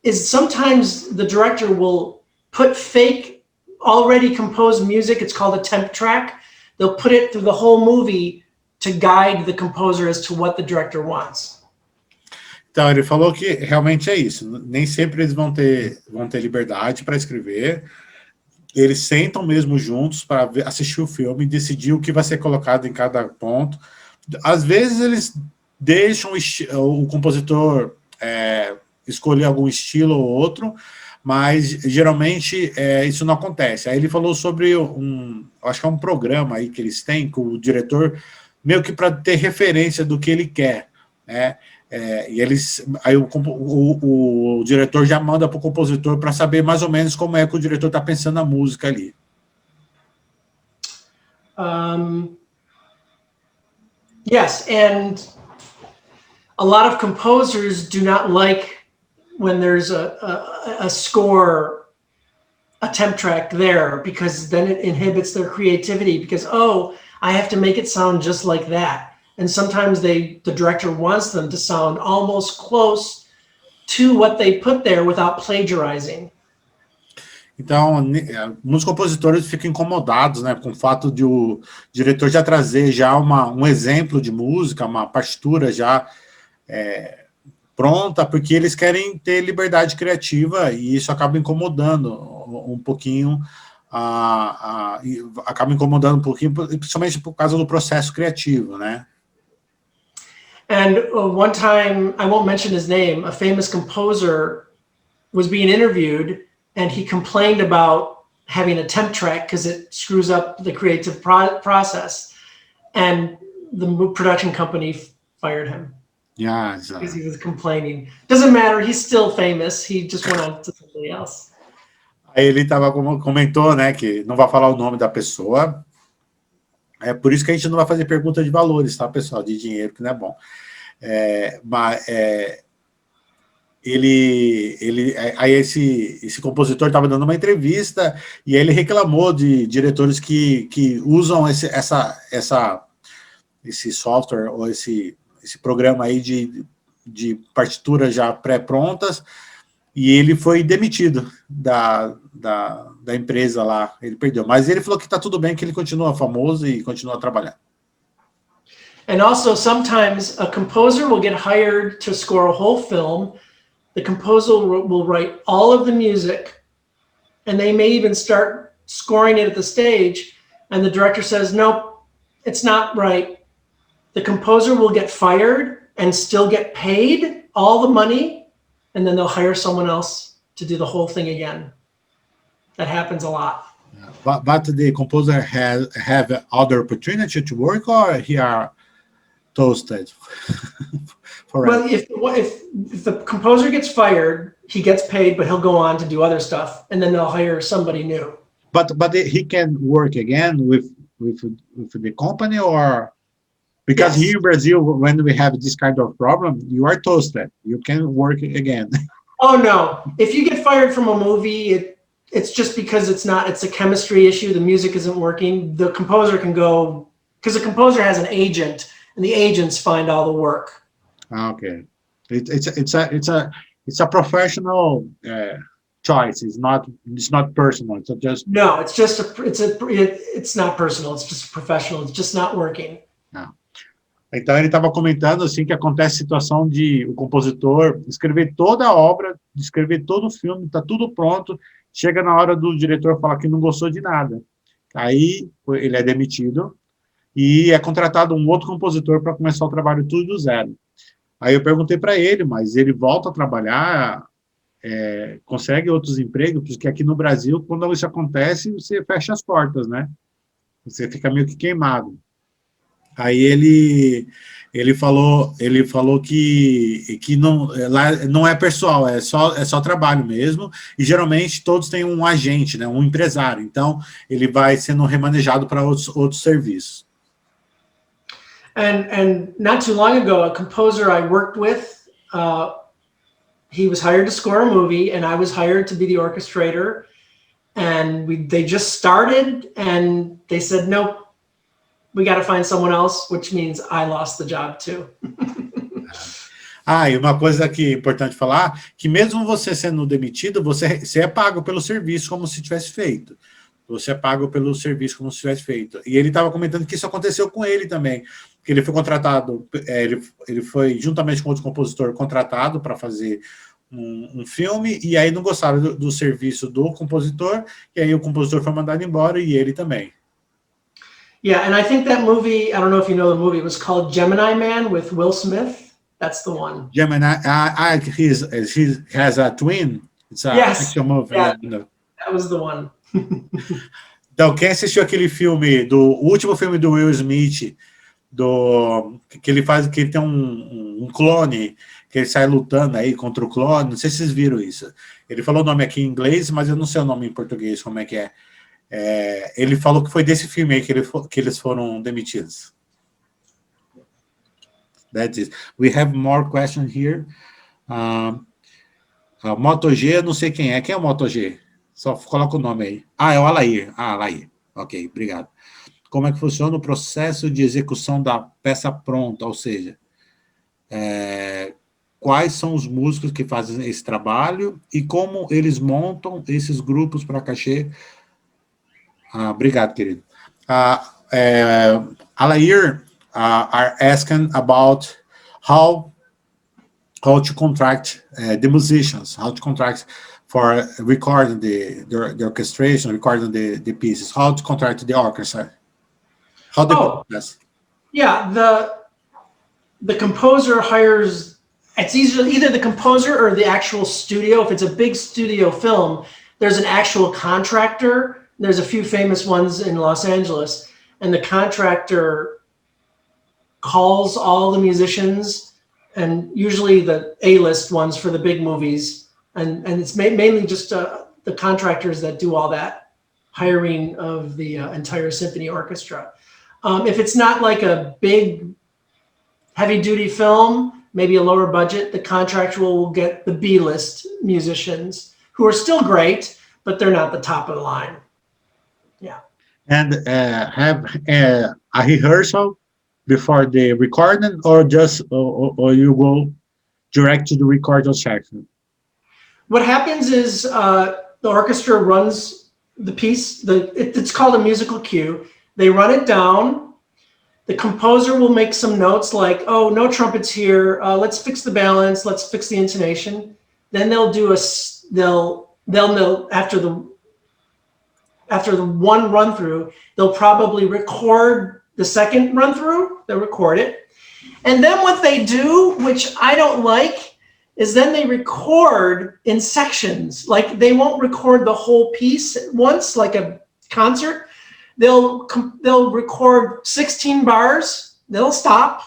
is sometimes the director will put fake, already composed music. It's called a temp track. They'll put it through the whole movie to guide the composer as to what the director wants. Então, ele falou que realmente é isso. Nem sempre eles vão ter liberdade para escrever. Eles sentam mesmo juntos para assistir o filme e decidir o que vai ser colocado em cada ponto. Às vezes, eles deixam o compositor escolher algum estilo ou outro, mas geralmente isso não acontece. Aí ele falou sobre acho que é um programa aí que eles têm com o diretor, meio que para ter referência do que ele quer, né? E aí o diretor já manda para o compositor para saber mais ou menos como é que o diretor está pensando na música ali. Yes, and a lot of composers do not like when there's a score, a temp track there, because then it inhibits their creativity, because, oh, I have to make it sound just like that. And sometimes the director wants them to sound almost close to what they put there without plagiarizing. Então, muitos compositores ficam incomodados, né, com o fato de o diretor já trazer já um exemplo de música, uma partitura já pronta, porque eles querem ter liberdade criativa e isso acaba incomodando um pouquinho, principalmente por causa do processo criativo, né? And one time, I won't mention his name, a famous composer was being interviewed and he complained about having a temp track because it screws up the creative process. And the production company fired him. Yeah, because he was complaining. Doesn't matter, he's still famous. He just went on to something else. Aí ele comentou, né, que não vai falar o nome da pessoa. É por isso que a gente não vai fazer pergunta de valores, tá, pessoal? De dinheiro, que não é bom. Mas aí esse compositor estava dando uma entrevista e ele reclamou de diretores que usam esse software ou esse programa aí de partituras já pré-prontas, e ele foi demitido da empresa lá, ele perdeu. Mas ele falou que está tudo bem, que ele continua famoso e continua trabalhando. And also, sometimes a composer will get hired to score a whole film. The composer will write all of the music, and they may even start scoring it at the stage, and the director says, nope, it's not right. The composer will get fired and still get paid all the money, and then they'll hire someone else to do the whole thing again. That happens a lot. But the composer have other opportunity to work, or he are toasted? Well, if the composer gets fired, he gets paid, but he'll go on to do other stuff, and then they'll hire somebody new. But he can work again with the company, or because Yes. here in Brazil, when we have this kind of problem, you are toasted. You can work again. Oh no! If you get fired from a movie, it's just because it's a chemistry issue. The music isn't working. The composer can go, because the composer has an agent, and the agents find all the work. Okay, it's a professional choice. It's not personal. It's just No, it's not personal. It's just professional. It's just not working. Então ele estava comentando assim que acontece a situação de o compositor escrever toda a obra, escrever todo o filme, está tudo pronto, chega na hora do diretor falar que não gostou de nada. Aí ele é demitido e é contratado um outro compositor para começar o trabalho tudo do zero. Aí eu perguntei para ele, mas ele volta a trabalhar, consegue outros empregos, porque aqui no Brasil, quando isso acontece, você fecha as portas, né? Você fica meio que queimado. Aí ele falou que não, lá não é pessoal, é só trabalho mesmo, e geralmente todos têm um agente, né, um empresário, então ele vai sendo remanejado para outros serviços. And not too long ago, a composer I worked with, he was hired to score a movie, and I was hired to be the orchestrator. And they just started, and they said, nope, we got to find someone else, which means I lost the job too. E uma coisa que é importante falar, que mesmo você sendo demitido, você é pago pelo serviço como se tivesse feito. Você é pago pelo serviço como se tivesse feito. E ele estava comentando que isso aconteceu com ele também, que ele foi contratado, ele foi, juntamente com outro compositor, contratado para fazer um filme, e aí não gostaram do serviço do compositor, e aí o compositor foi mandado embora, e ele também. Yeah, and I think that movie, I don't know if you know the movie, it was called Gemini Man with Will Smith. That's the one. Gemini, he has a twin. It's a action movie. Yeah, that was the one. Então, quem assistiu aquele filme, o último filme do Will Smith, que ele tem um clone, que ele sai lutando aí contra o clone, não sei se vocês viram isso. Ele falou o nome aqui em inglês, mas eu não sei o nome em português, como é que é. Ele falou que foi desse filme aí que eles foram demitidos. That's it. We have more questions here. A Moto G, eu não sei quem é. Quem é o Moto G? Só coloca o nome aí. É o Alair. Alair. Ok, obrigado. Como é que funciona o processo de execução da peça pronta? Ou seja, quais são os músicos que fazem esse trabalho e como eles montam esses grupos para cachê? Obrigado, querido. Alair are asking about how to contract the musicians, how to contract for recording the orchestration, recording the pieces, how to contract the orchestra, how the process. Yeah, the composer hires. It's either the composer or the actual studio. If it's a big studio film, there's an actual contractor. There's a few famous ones in Los Angeles, and the contractor calls all the musicians, and usually the A-list ones for the big movies, and it's mainly just the contractors that do all that hiring of the entire symphony orchestra. If it's not like a big heavy-duty film, maybe a lower budget, the contractor will get the B-list musicians who are still great, but they're not the top of the line. Yeah. And have a rehearsal before the recording, or just or you go direct to the recording section? What happens is the orchestra runs the piece. It's called a musical cue. They run it down. The composer will make some notes like, "Oh, no trumpets here. Let's fix the balance. Let's fix the intonation." Then they'll do after the one run through, they'll probably record the second run through. They'll record it. And then what they do, which I don't like, is then they record in sections. Like they won't record the whole piece at once, like a concert. They'll record 16 bars. They'll stop,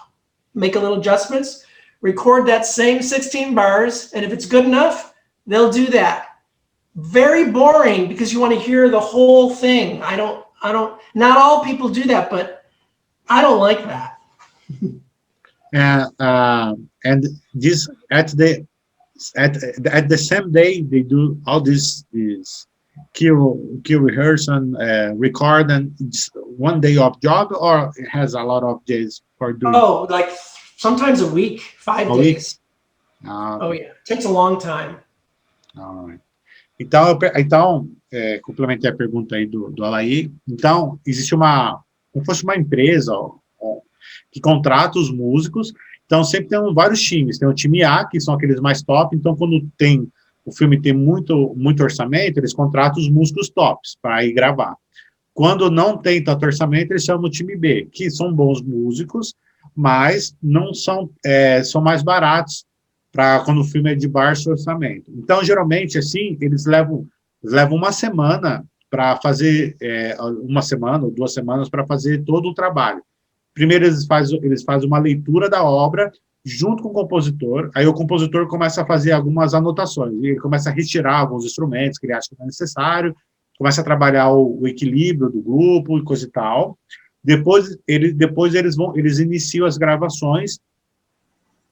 make a little adjustments, record that same 16 bars. And if it's good enough, they'll do that. Very boring because you want to hear the whole thing. Not all people do that, but I don't like that. And this at the same day they do all this cue rehearsal, record, and it's one day of job, or it has a lot of days for doing? Oh, like sometimes a week, 5 days. Oh yeah, it takes a long time. All right. Então, complementei a pergunta aí do Alair. Então, existe como fosse uma empresa que contrata os músicos. Então, sempre tem vários times. Tem o time A, que são aqueles mais top. Então, quando o filme tem muito orçamento, eles contratam os músicos tops para ir gravar. Quando não tem tanto orçamento, eles chamam o time B, que são bons músicos, mas não são, são mais baratos para quando o filme é de baixo orçamento. Então, geralmente, assim, eles levam uma semana para fazer, uma semana ou 2 semanas para fazer todo o trabalho. Primeiro, eles fazem uma leitura da obra junto com o compositor, aí o compositor começa a fazer algumas anotações, ele começa a retirar alguns instrumentos que ele acha que não é necessário, começa a trabalhar o equilíbrio do grupo e coisa e tal. Depois eles iniciam as gravações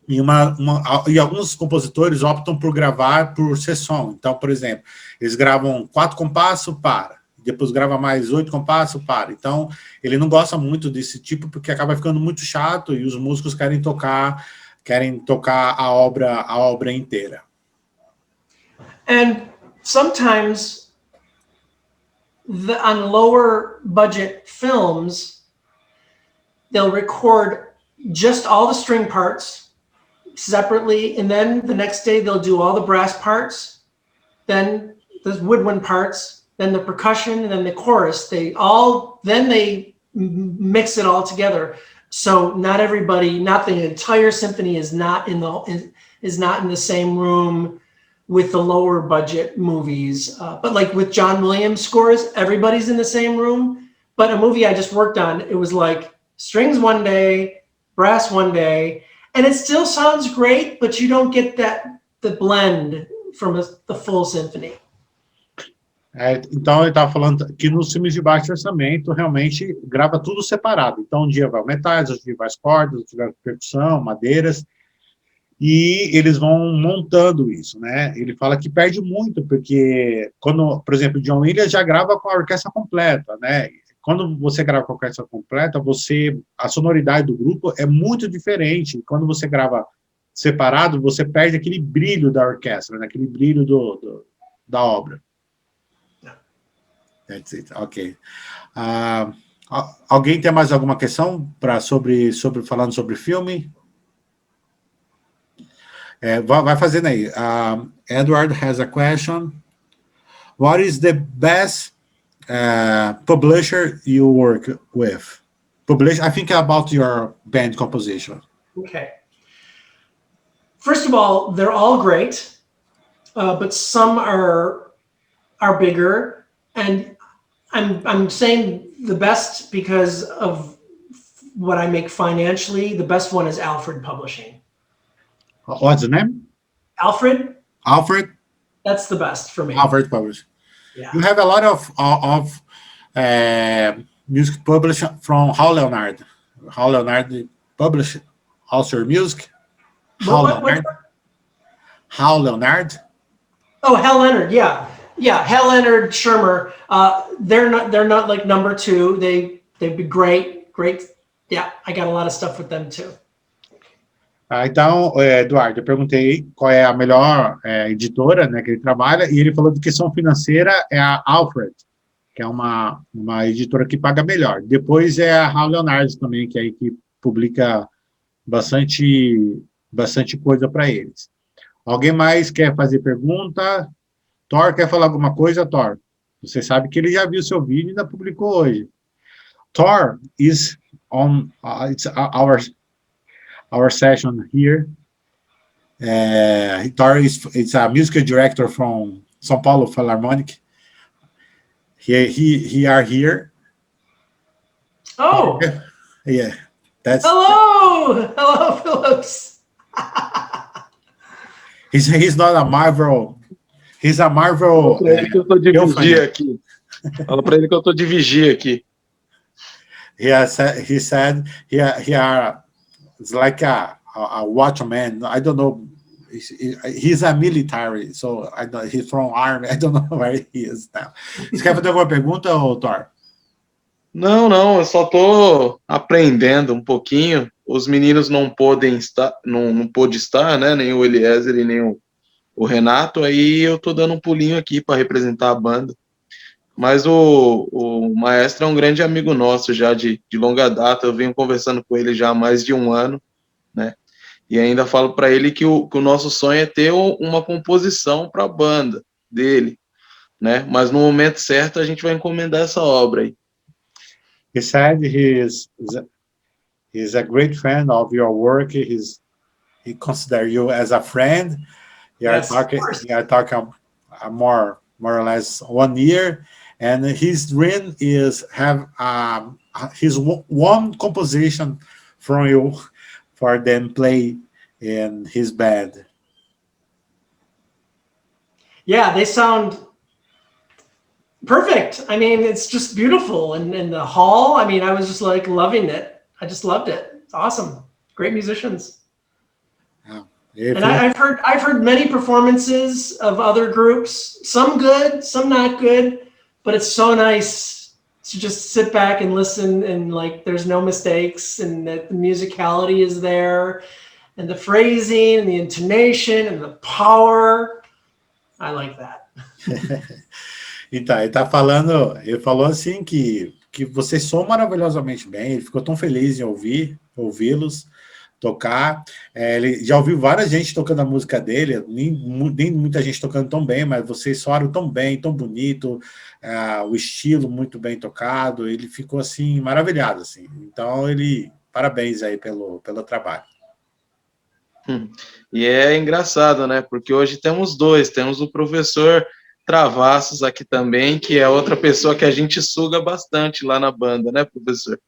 e alguns compositores optam por gravar por sessão. Então, por exemplo, eles gravam 4 compassos, para. Depois grava mais 8 compassos, para. Então, ele não gosta muito desse tipo, porque acaba ficando muito chato e os músicos querem tocar a obra inteira. And sometimes on lower budget films, they'll record just all the string parts separately, and then the next day they'll do all the brass parts, then the woodwind parts, then the percussion, and then the chorus. They mix it all together. So not the entire symphony is not in the same room with the lower budget movies. But like with John Williams scores, everybody's in the same room. But a movie I just worked on, it was like strings one day, brass one day, and it still sounds great, but you don't get the blend from the full symphony. Então, ele estava falando que nos filmes de baixo orçamento, realmente grava tudo separado. Então, um dia vai metais, outro dia vai as cordas, outro dia vai percussão, madeiras, e eles vão montando isso, né? Ele fala que perde muito, porque quando, por exemplo, John Williams já grava com a orquestra completa, né? Quando você grava com a orquestra completa, a sonoridade do grupo é muito diferente. Quando você grava separado, você perde aquele brilho da orquestra, né? Aquele brilho da obra. That's it. Ok. Alguém tem mais alguma questão falando sobre filme? Vai fazendo aí. Edward has a question. What is the best publisher you work with? I think about your band composition. Okay. First of all, they're all great, but some are bigger, and I'm saying the best because of what I make financially. The best one is Alfred Publishing. What's the name? Alfred. That's the best for me. Alfred Publishing. Yeah. You have a lot of music published from Hal Leonard. Hal Leonard published also your music. Hal Leonard. Oh, Hal Leonard. Yeah. Hal Leonard, Schirmer. They're not like number 2. They'd be great. Yeah, I got a lot of stuff with them too. Então, Eduardo, eu perguntei qual é a melhor editora, né, que ele trabalha, e ele falou de questão financeira é a Alfred, que é uma editora que paga melhor. Depois é a Hal Leonard também, que é aí que publica bastante coisa para eles. Alguém mais quer fazer pergunta? Thor, quer falar alguma coisa, Thor? Você sabe que ele já viu seu vídeo e ainda publicou hoje. Thor is on our session here. Thor is a music director from São Paulo Philharmonic. He are here. Oh. Yeah. That's. Hello, Phillips. He's not a Marvel. He's a Marvel. Fala pra ele que eu tô de vigia aqui. Fala pra ele que eu tô de vigia aqui. He said it's like a watchman. I don't know. He's a military, so he's from army. I don't know where he is now. Você quer fazer alguma pergunta, Thor? Não, eu só tô aprendendo um pouquinho. Os meninos não pôde estar, né? Nem o Eliezer e nem o Renato. Aí eu tô dando um pulinho aqui para representar a banda. Mas o maestro é um grande amigo nosso já de longa data. Eu venho conversando com ele já há mais de um ano, né? E ainda falo para ele que o nosso sonho é ter uma composição para a banda dele, né? Mas no momento certo a gente vai encomendar essa obra aí. He said He's a great fan of your work. He considers you as a friend. Yes, of course. You are talking more or less 1 year, and his dream is have his one composition from you for them play in his band. Yeah, they sound perfect. I mean, it's just beautiful. And the hall, I mean, I was just like loving it. I just loved it. It's awesome. Great musicians. And I've heard many performances of other groups, some good, some not good, but it's so nice to just sit back and listen, and like there's no mistakes, and the musicality is there, and the phrasing and the intonation and the power. I like that. Então, ele falou assim que vocês são maravilhosamente bem, ele ficou tão feliz em ouvi-los tocar. Ele já ouviu várias gente tocando a música dele, nem muita gente tocando tão bem, mas vocês soaram tão bem, tão bonito, o estilo muito bem tocado, ele ficou assim, maravilhado, assim. Então, parabéns aí pelo trabalho. E é engraçado, né? Porque hoje temos o professor Travassos aqui também, que é outra pessoa que a gente suga bastante lá na banda, né, professor?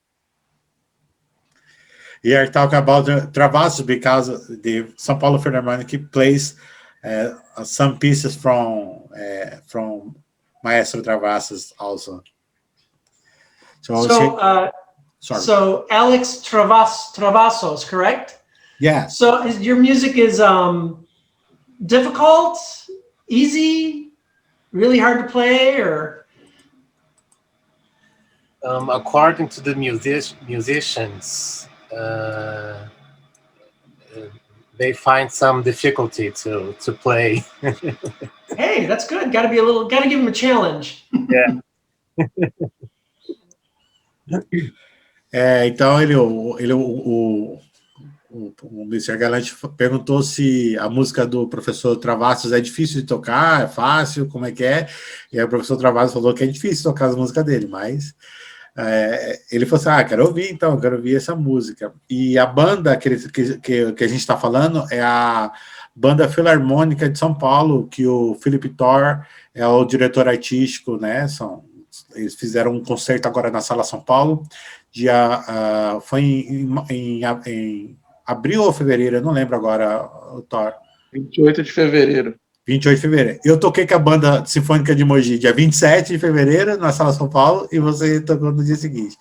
Here talk about Travassos because the São Paulo Philharmonic plays some pieces from Maestro Travassos also. So Alex Travassos, correct? Yeah. So your music is difficult, easy, really hard to play, or? According to the musicians, they find some difficulty to play. Hey, that's good. Got to give them a challenge. Yeah. Então o Mr. Galante perguntou se a música do professor Travassos é difícil de tocar, é fácil, como é que é? E aí o professor Travassos falou que é difícil tocar as músicas dele, mas ele falou assim, quero ouvir essa música. E a banda que a gente está falando é a Banda Filarmônica de São Paulo, que o Felipe Thor é o diretor artístico, né? Eles fizeram um concerto agora na Sala São Paulo, foi em abril ou fevereiro, eu não lembro agora, o Thor. 28 de fevereiro. 28 de fevereiro. Eu toquei com a Banda Sinfônica de Mogi dia 27 de fevereiro, na Sala São Paulo, e você tocou no dia seguinte.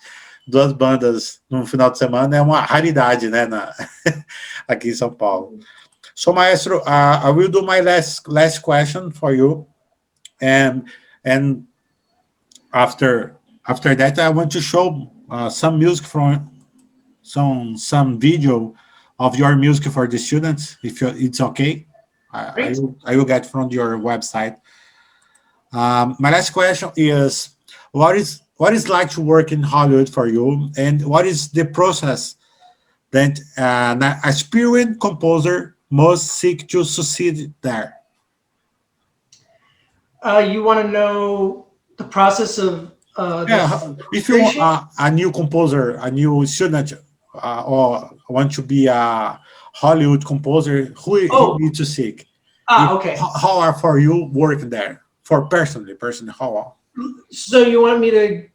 2 bandas no final de semana é uma raridade, né, aqui em São Paulo. So, Maestro, I will do my last question for you, and after that, I want to show some music from some video of your music for the students, if it's okay. I will get from your website. My last question is, what is like to work in Hollywood for you, and what is the process that an aspiring composer must seek to succeed there? You want to know the process of if you want a new composer, a new student, or want to be a Hollywood composer, who you need to seek? Okay. How are for you working there? For personally, how? So you want me to,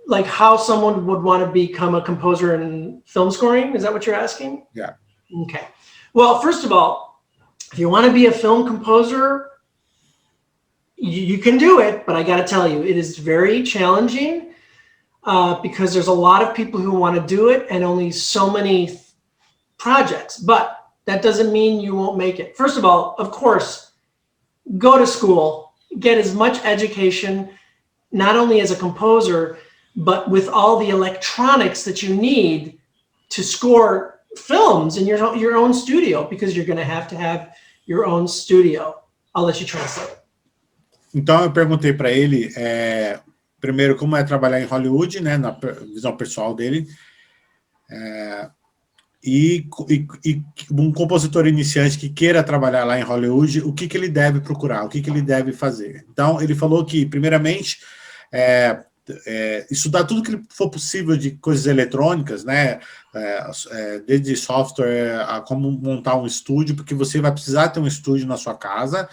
like, how someone would want to become a composer in film scoring? Is that what you're asking? Yeah. Okay. Well, first of all, if you want to be a film composer, you can do it, but I got to tell you, it is very challenging because there's a lot of people who want to do it and only so many projects, but that doesn't mean you won't make it. First of all, of course, go to school, get as much education, not only as a composer, but with all the electronics that you need to score films in your own studio, because you're going to have your own studio. I'll let you translate. Então, eu perguntei para ele, primeiro, como é trabalhar em Hollywood, né, na visão pessoal dele, e um compositor iniciante que queira trabalhar lá em Hollywood, o que ele deve procurar, o que ele deve fazer. Então, ele falou que, primeiramente, estudar tudo que for possível de coisas eletrônicas, né? Desde software a como montar um estúdio, porque você vai precisar ter um estúdio na sua casa,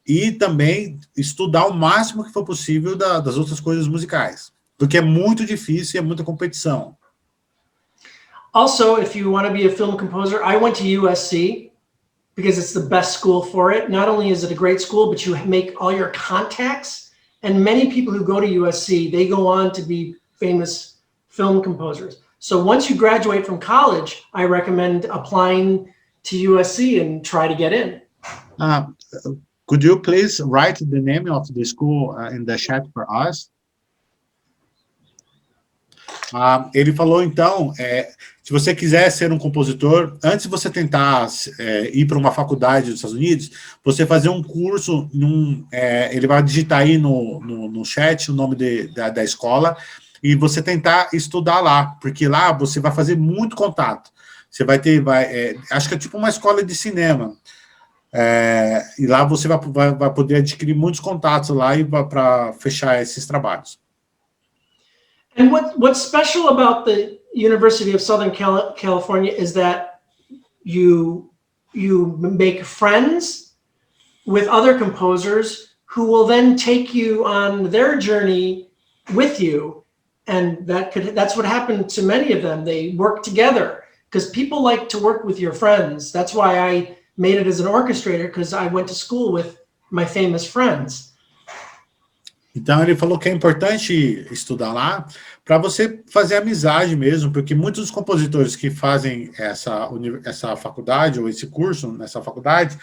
e também estudar o máximo que for possível das outras coisas musicais, porque é muito difícil e é muita competição. Also, if you want to be a film composer, I went to USC because it's the best school for it. Not only is it a great school, but you make all your contacts. And many people who go to USC, they go on to be famous film composers. So once you graduate from college, I recommend applying to USC and try to get in. Could you please write the name of the school in the chat for us? Ele falou, então, se você quiser ser um compositor, antes de você tentar ir para uma faculdade dos Estados Unidos, você fazer um curso, ele vai digitar aí no chat o nome da escola, e você tentar estudar lá, porque lá você vai fazer muito contato. Você vai ter, acho que é tipo uma escola de cinema, e lá você vai poder adquirir muitos contatos lá e para fechar esses trabalhos. And what's special about the University of Southern California is that you make friends with other composers who will then take you on their journey with you, and that's what happened to many of them. They work together because people like to work with your friends. That's why I made it as an orchestrator, because I went to school with my famous friends. Então, ele falou que é importante estudar lá para você fazer amizade mesmo, porque muitos dos compositores que fazem essa faculdade, ou esse curso nessa faculdade,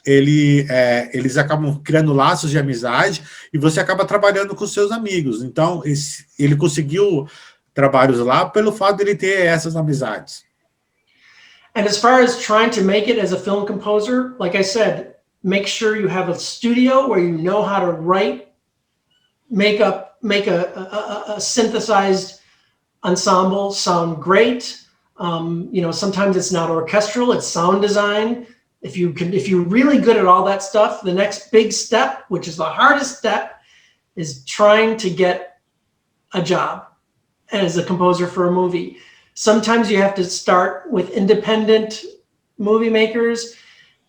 eles acabam criando laços de amizade e você acaba trabalhando com seus amigos. Então, ele conseguiu trabalhos lá pelo fato de ele ter essas amizades. And as far as trying to make it as a film composer, like I said, make sure you have a studio where you know how to write, make a synthesized ensemble sound great. Sometimes it's not orchestral, it's sound design. If you're really good at all that stuff, the next big step, which is the hardest step, is trying to get a job as a composer for a movie. Sometimes you have to start with independent movie makers.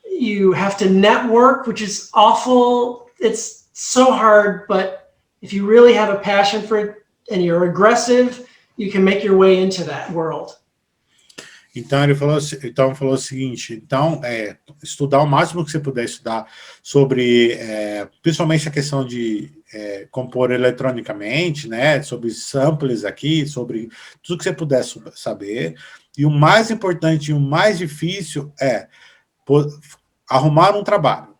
You have to network, which is awful. It's so hard, but if you really have a passion for it and you're aggressive, you can make your way into that world. Então, ele falou o seguinte, estudar o máximo que você puder estudar sobre, principalmente a questão de compor eletronicamente, né, sobre samples aqui, sobre tudo que você puder saber. E o mais importante e o mais difícil é arrumar um trabalho.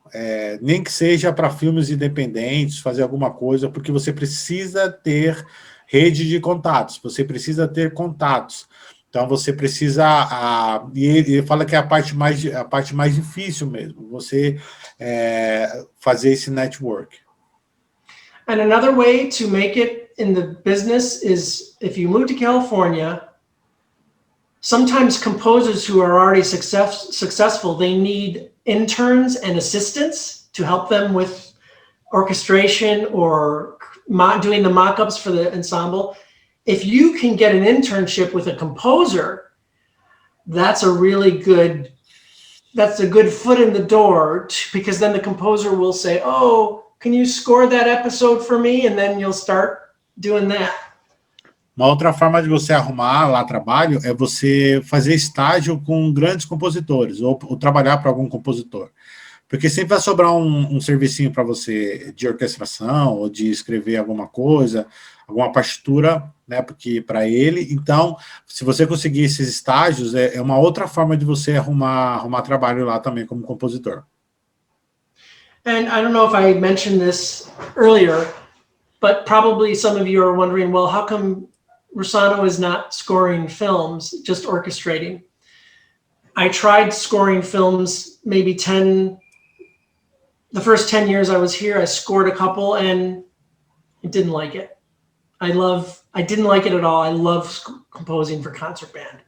Nem que seja para filmes independentes, fazer alguma coisa, porque você precisa ter rede de contatos, você precisa ter contatos. Então, você precisa... e ele fala que é a parte mais difícil mesmo, você fazer esse network. And another way to make it in the business is, if you move to California, sometimes composers who are already successful, they need interns and assistants to help them with orchestration or doing the mock-ups for the ensemble. If you can get an internship with a composer, that's a good foot in the door, because then the composer will say, oh, can you score that episode for me? And then you'll start doing that. Uma outra forma de você arrumar lá trabalho é você fazer estágio com grandes compositores, ou trabalhar para algum compositor. Porque sempre vai sobrar um servicinho para você de orquestração, ou de escrever alguma coisa, alguma partitura, né, porque para ele. Então, se você conseguir esses estágios, é uma outra forma de você arrumar trabalho lá também como compositor. And I don't know if I mentioned this earlier, but probably some of you are wondering, well, how come Rossano is not scoring films, just orchestrating? I tried scoring films maybe the first 10 years I was here, I scored a couple and I didn't like it. I didn't like it at all. I love composing for concert band.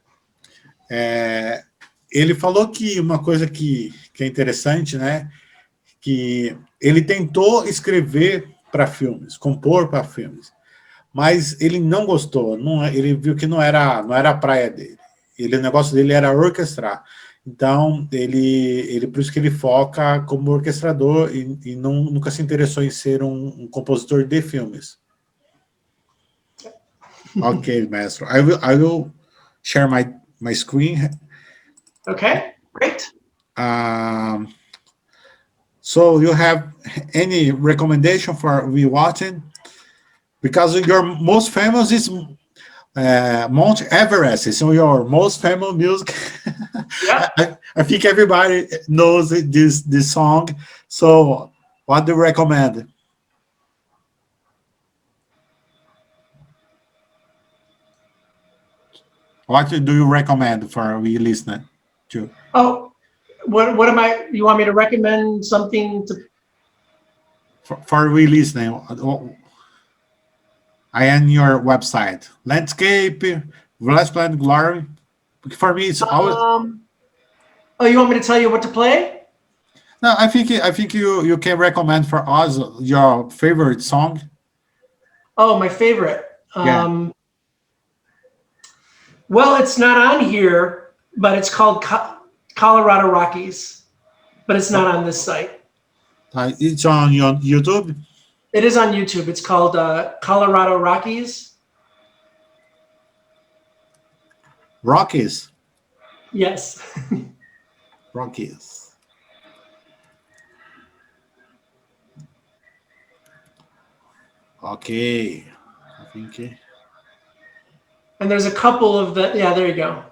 Ele falou que uma coisa que é interessante, né, que ele tentou escrever para filmes, compor para filmes, mas ele não gostou, ele viu que não era a praia dele. O negócio dele era orquestrar. Então, por isso que ele foca como orquestrador e nunca se interessou em ser um compositor de filmes. Ok, maestro. I will share my screen. Okay, great. So you have any recommendation for we watching? Because your most famous is Mount Everest. So your most famous music. Yeah. I think everybody knows this song. So what do you recommend? What do you recommend for we listener to? Oh, what am I? You want me to recommend something to? For we listening? I am your website. Landscape, Last Planet Glory. For me, it's always. Oh, you want me to tell you what to play? No, I think you can recommend for us your favorite song. Oh, my favorite. Yeah. Well, it's not on here, but it's called Colorado Rockies, but it's not on this site. It's on your YouTube. It is on YouTube. It's called Colorado Rockies. Rockies. Yes. Rockies. Okay. I think. And there's a couple of the, yeah, there you go.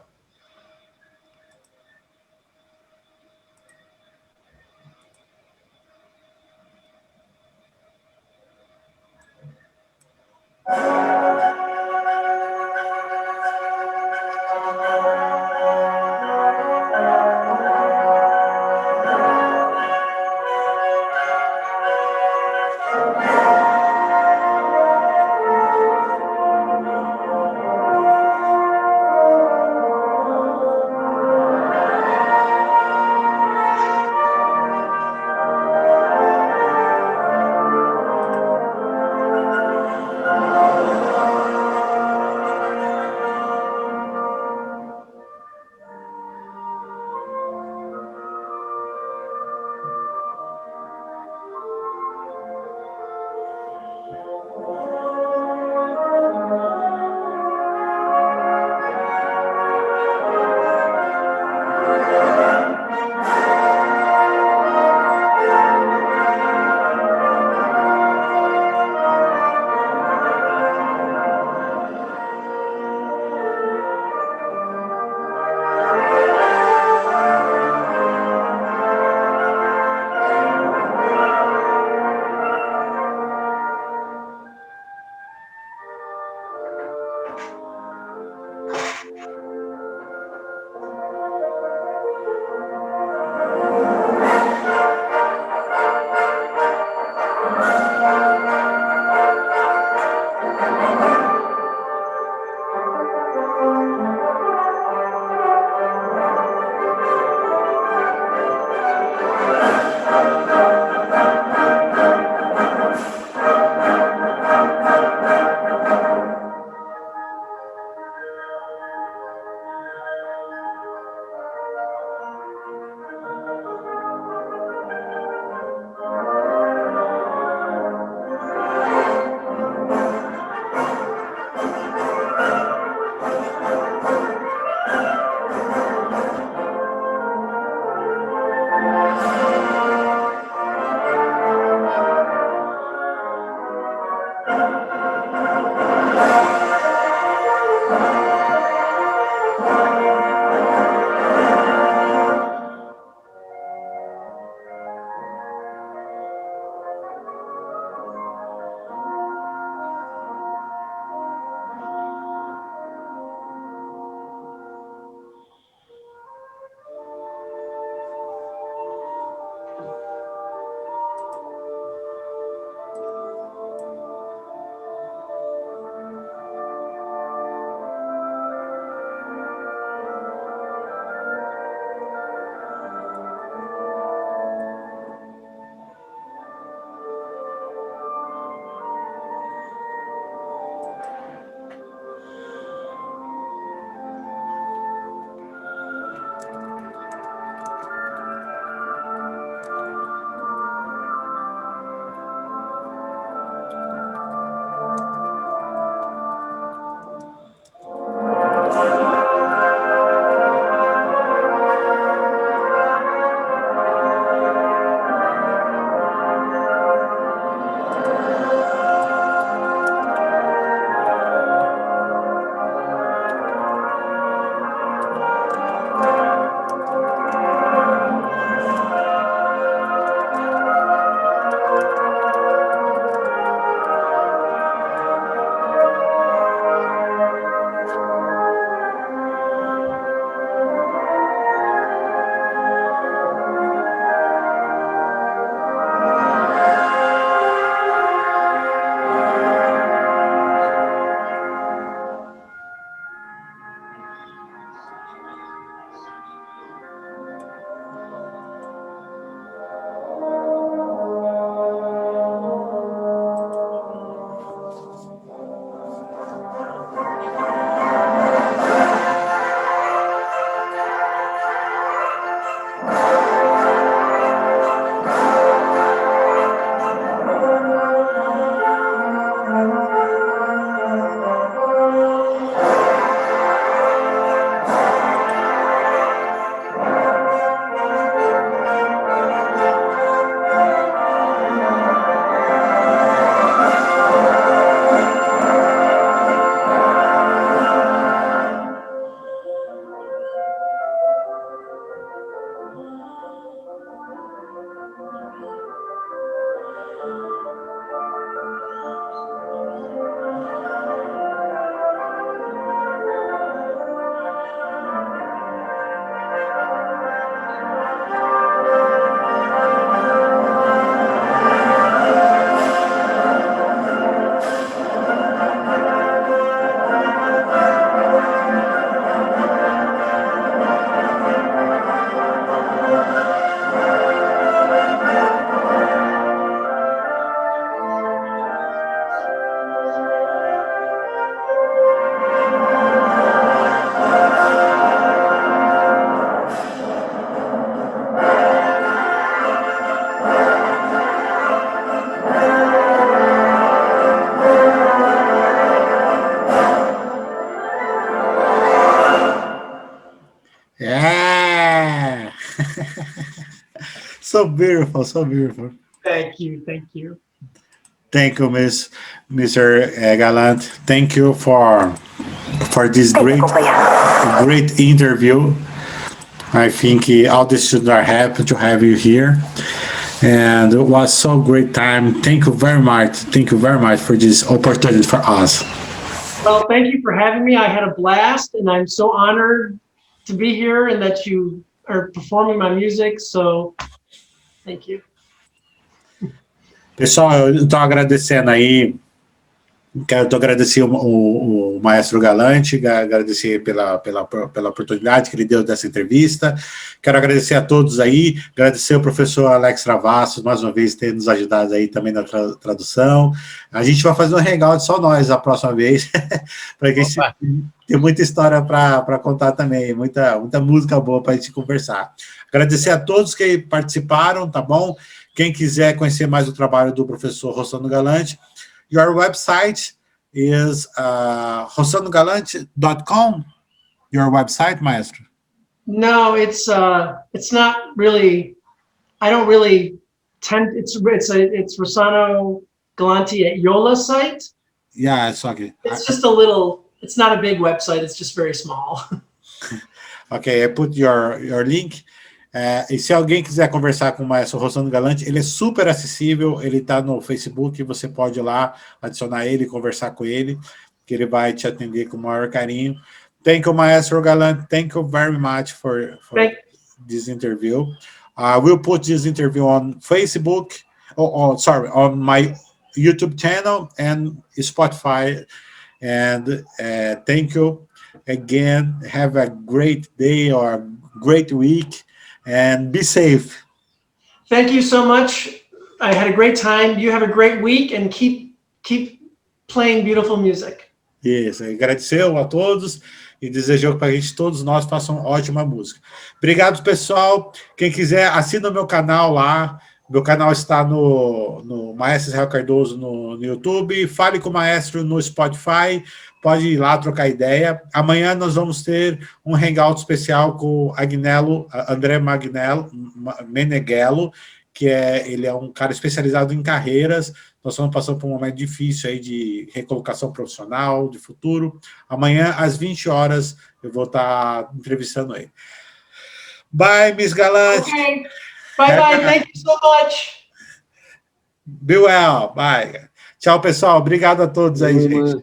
Yeah! So beautiful, so beautiful. Thank you. Thank you. Thank you, Mr. Gallant. Thank you for this great interview. I think all the students are happy to have you here. And it was so great time. Thank you very much. Thank you very much for this opportunity for us. Well, thank you for having me. I had a blast, and I'm so honored to be here and that you are performing my music. So, thank you. Pessoal, eu estou agradecendo aí. Quero agradecer o Maestro Galante, agradecer pela oportunidade que ele deu dessa entrevista. Quero agradecer a todos aí, agradecer ao professor Alex Travassos, mais uma vez, ter nos ajudado aí também na tradução. A gente vai fazer um hangout só nós a próxima vez, para que a gente tem muita história para contar também, muita música boa para a gente conversar. Agradecer a todos que participaram, tá bom? Quem quiser conhecer mais o trabalho do professor Rossano Galante, your website is rossanogalante.com. Your website, Maestro? No, it's not really. I don't really tend. It's Rossano Galante at Yola site. Yeah, it's okay. It's just a little. It's not a big website. It's just very small. Okay, I put your link. E se alguém quiser conversar com o Maestro Rossano Galante, ele é super acessível, ele está no Facebook, você pode ir lá, adicionar ele, conversar com ele, que ele vai te atender com o maior carinho. Thank you, Maestro Galante. Thank you very much for this interview. We'll put this interview on Facebook, on my YouTube channel and Spotify. And thank you again. Have a great day or a great week. And be safe. Thank you so much. I had a great time. You have a great week and keep playing beautiful music. Isso, agradeceu a todos e desejou para a gente, todos nós, façam ótima música. Obrigado, pessoal. Quem quiser, assina o meu canal lá. Meu canal está no Maestro Israel Cardoso no YouTube. Fale com o Maestro no Spotify. Pode ir lá trocar ideia. Amanhã nós vamos ter um hangout especial com o André Meneghello, que ele é um cara especializado em carreiras. Nós estamos passando por um momento difícil aí de recolocação profissional, de futuro. Amanhã, às 20 horas, eu vou estar entrevistando ele. Bye, Miss Galante. Okay. Bye. Thank you so much. Be well. Bye. Tchau, pessoal. Obrigado a todos aí, gente.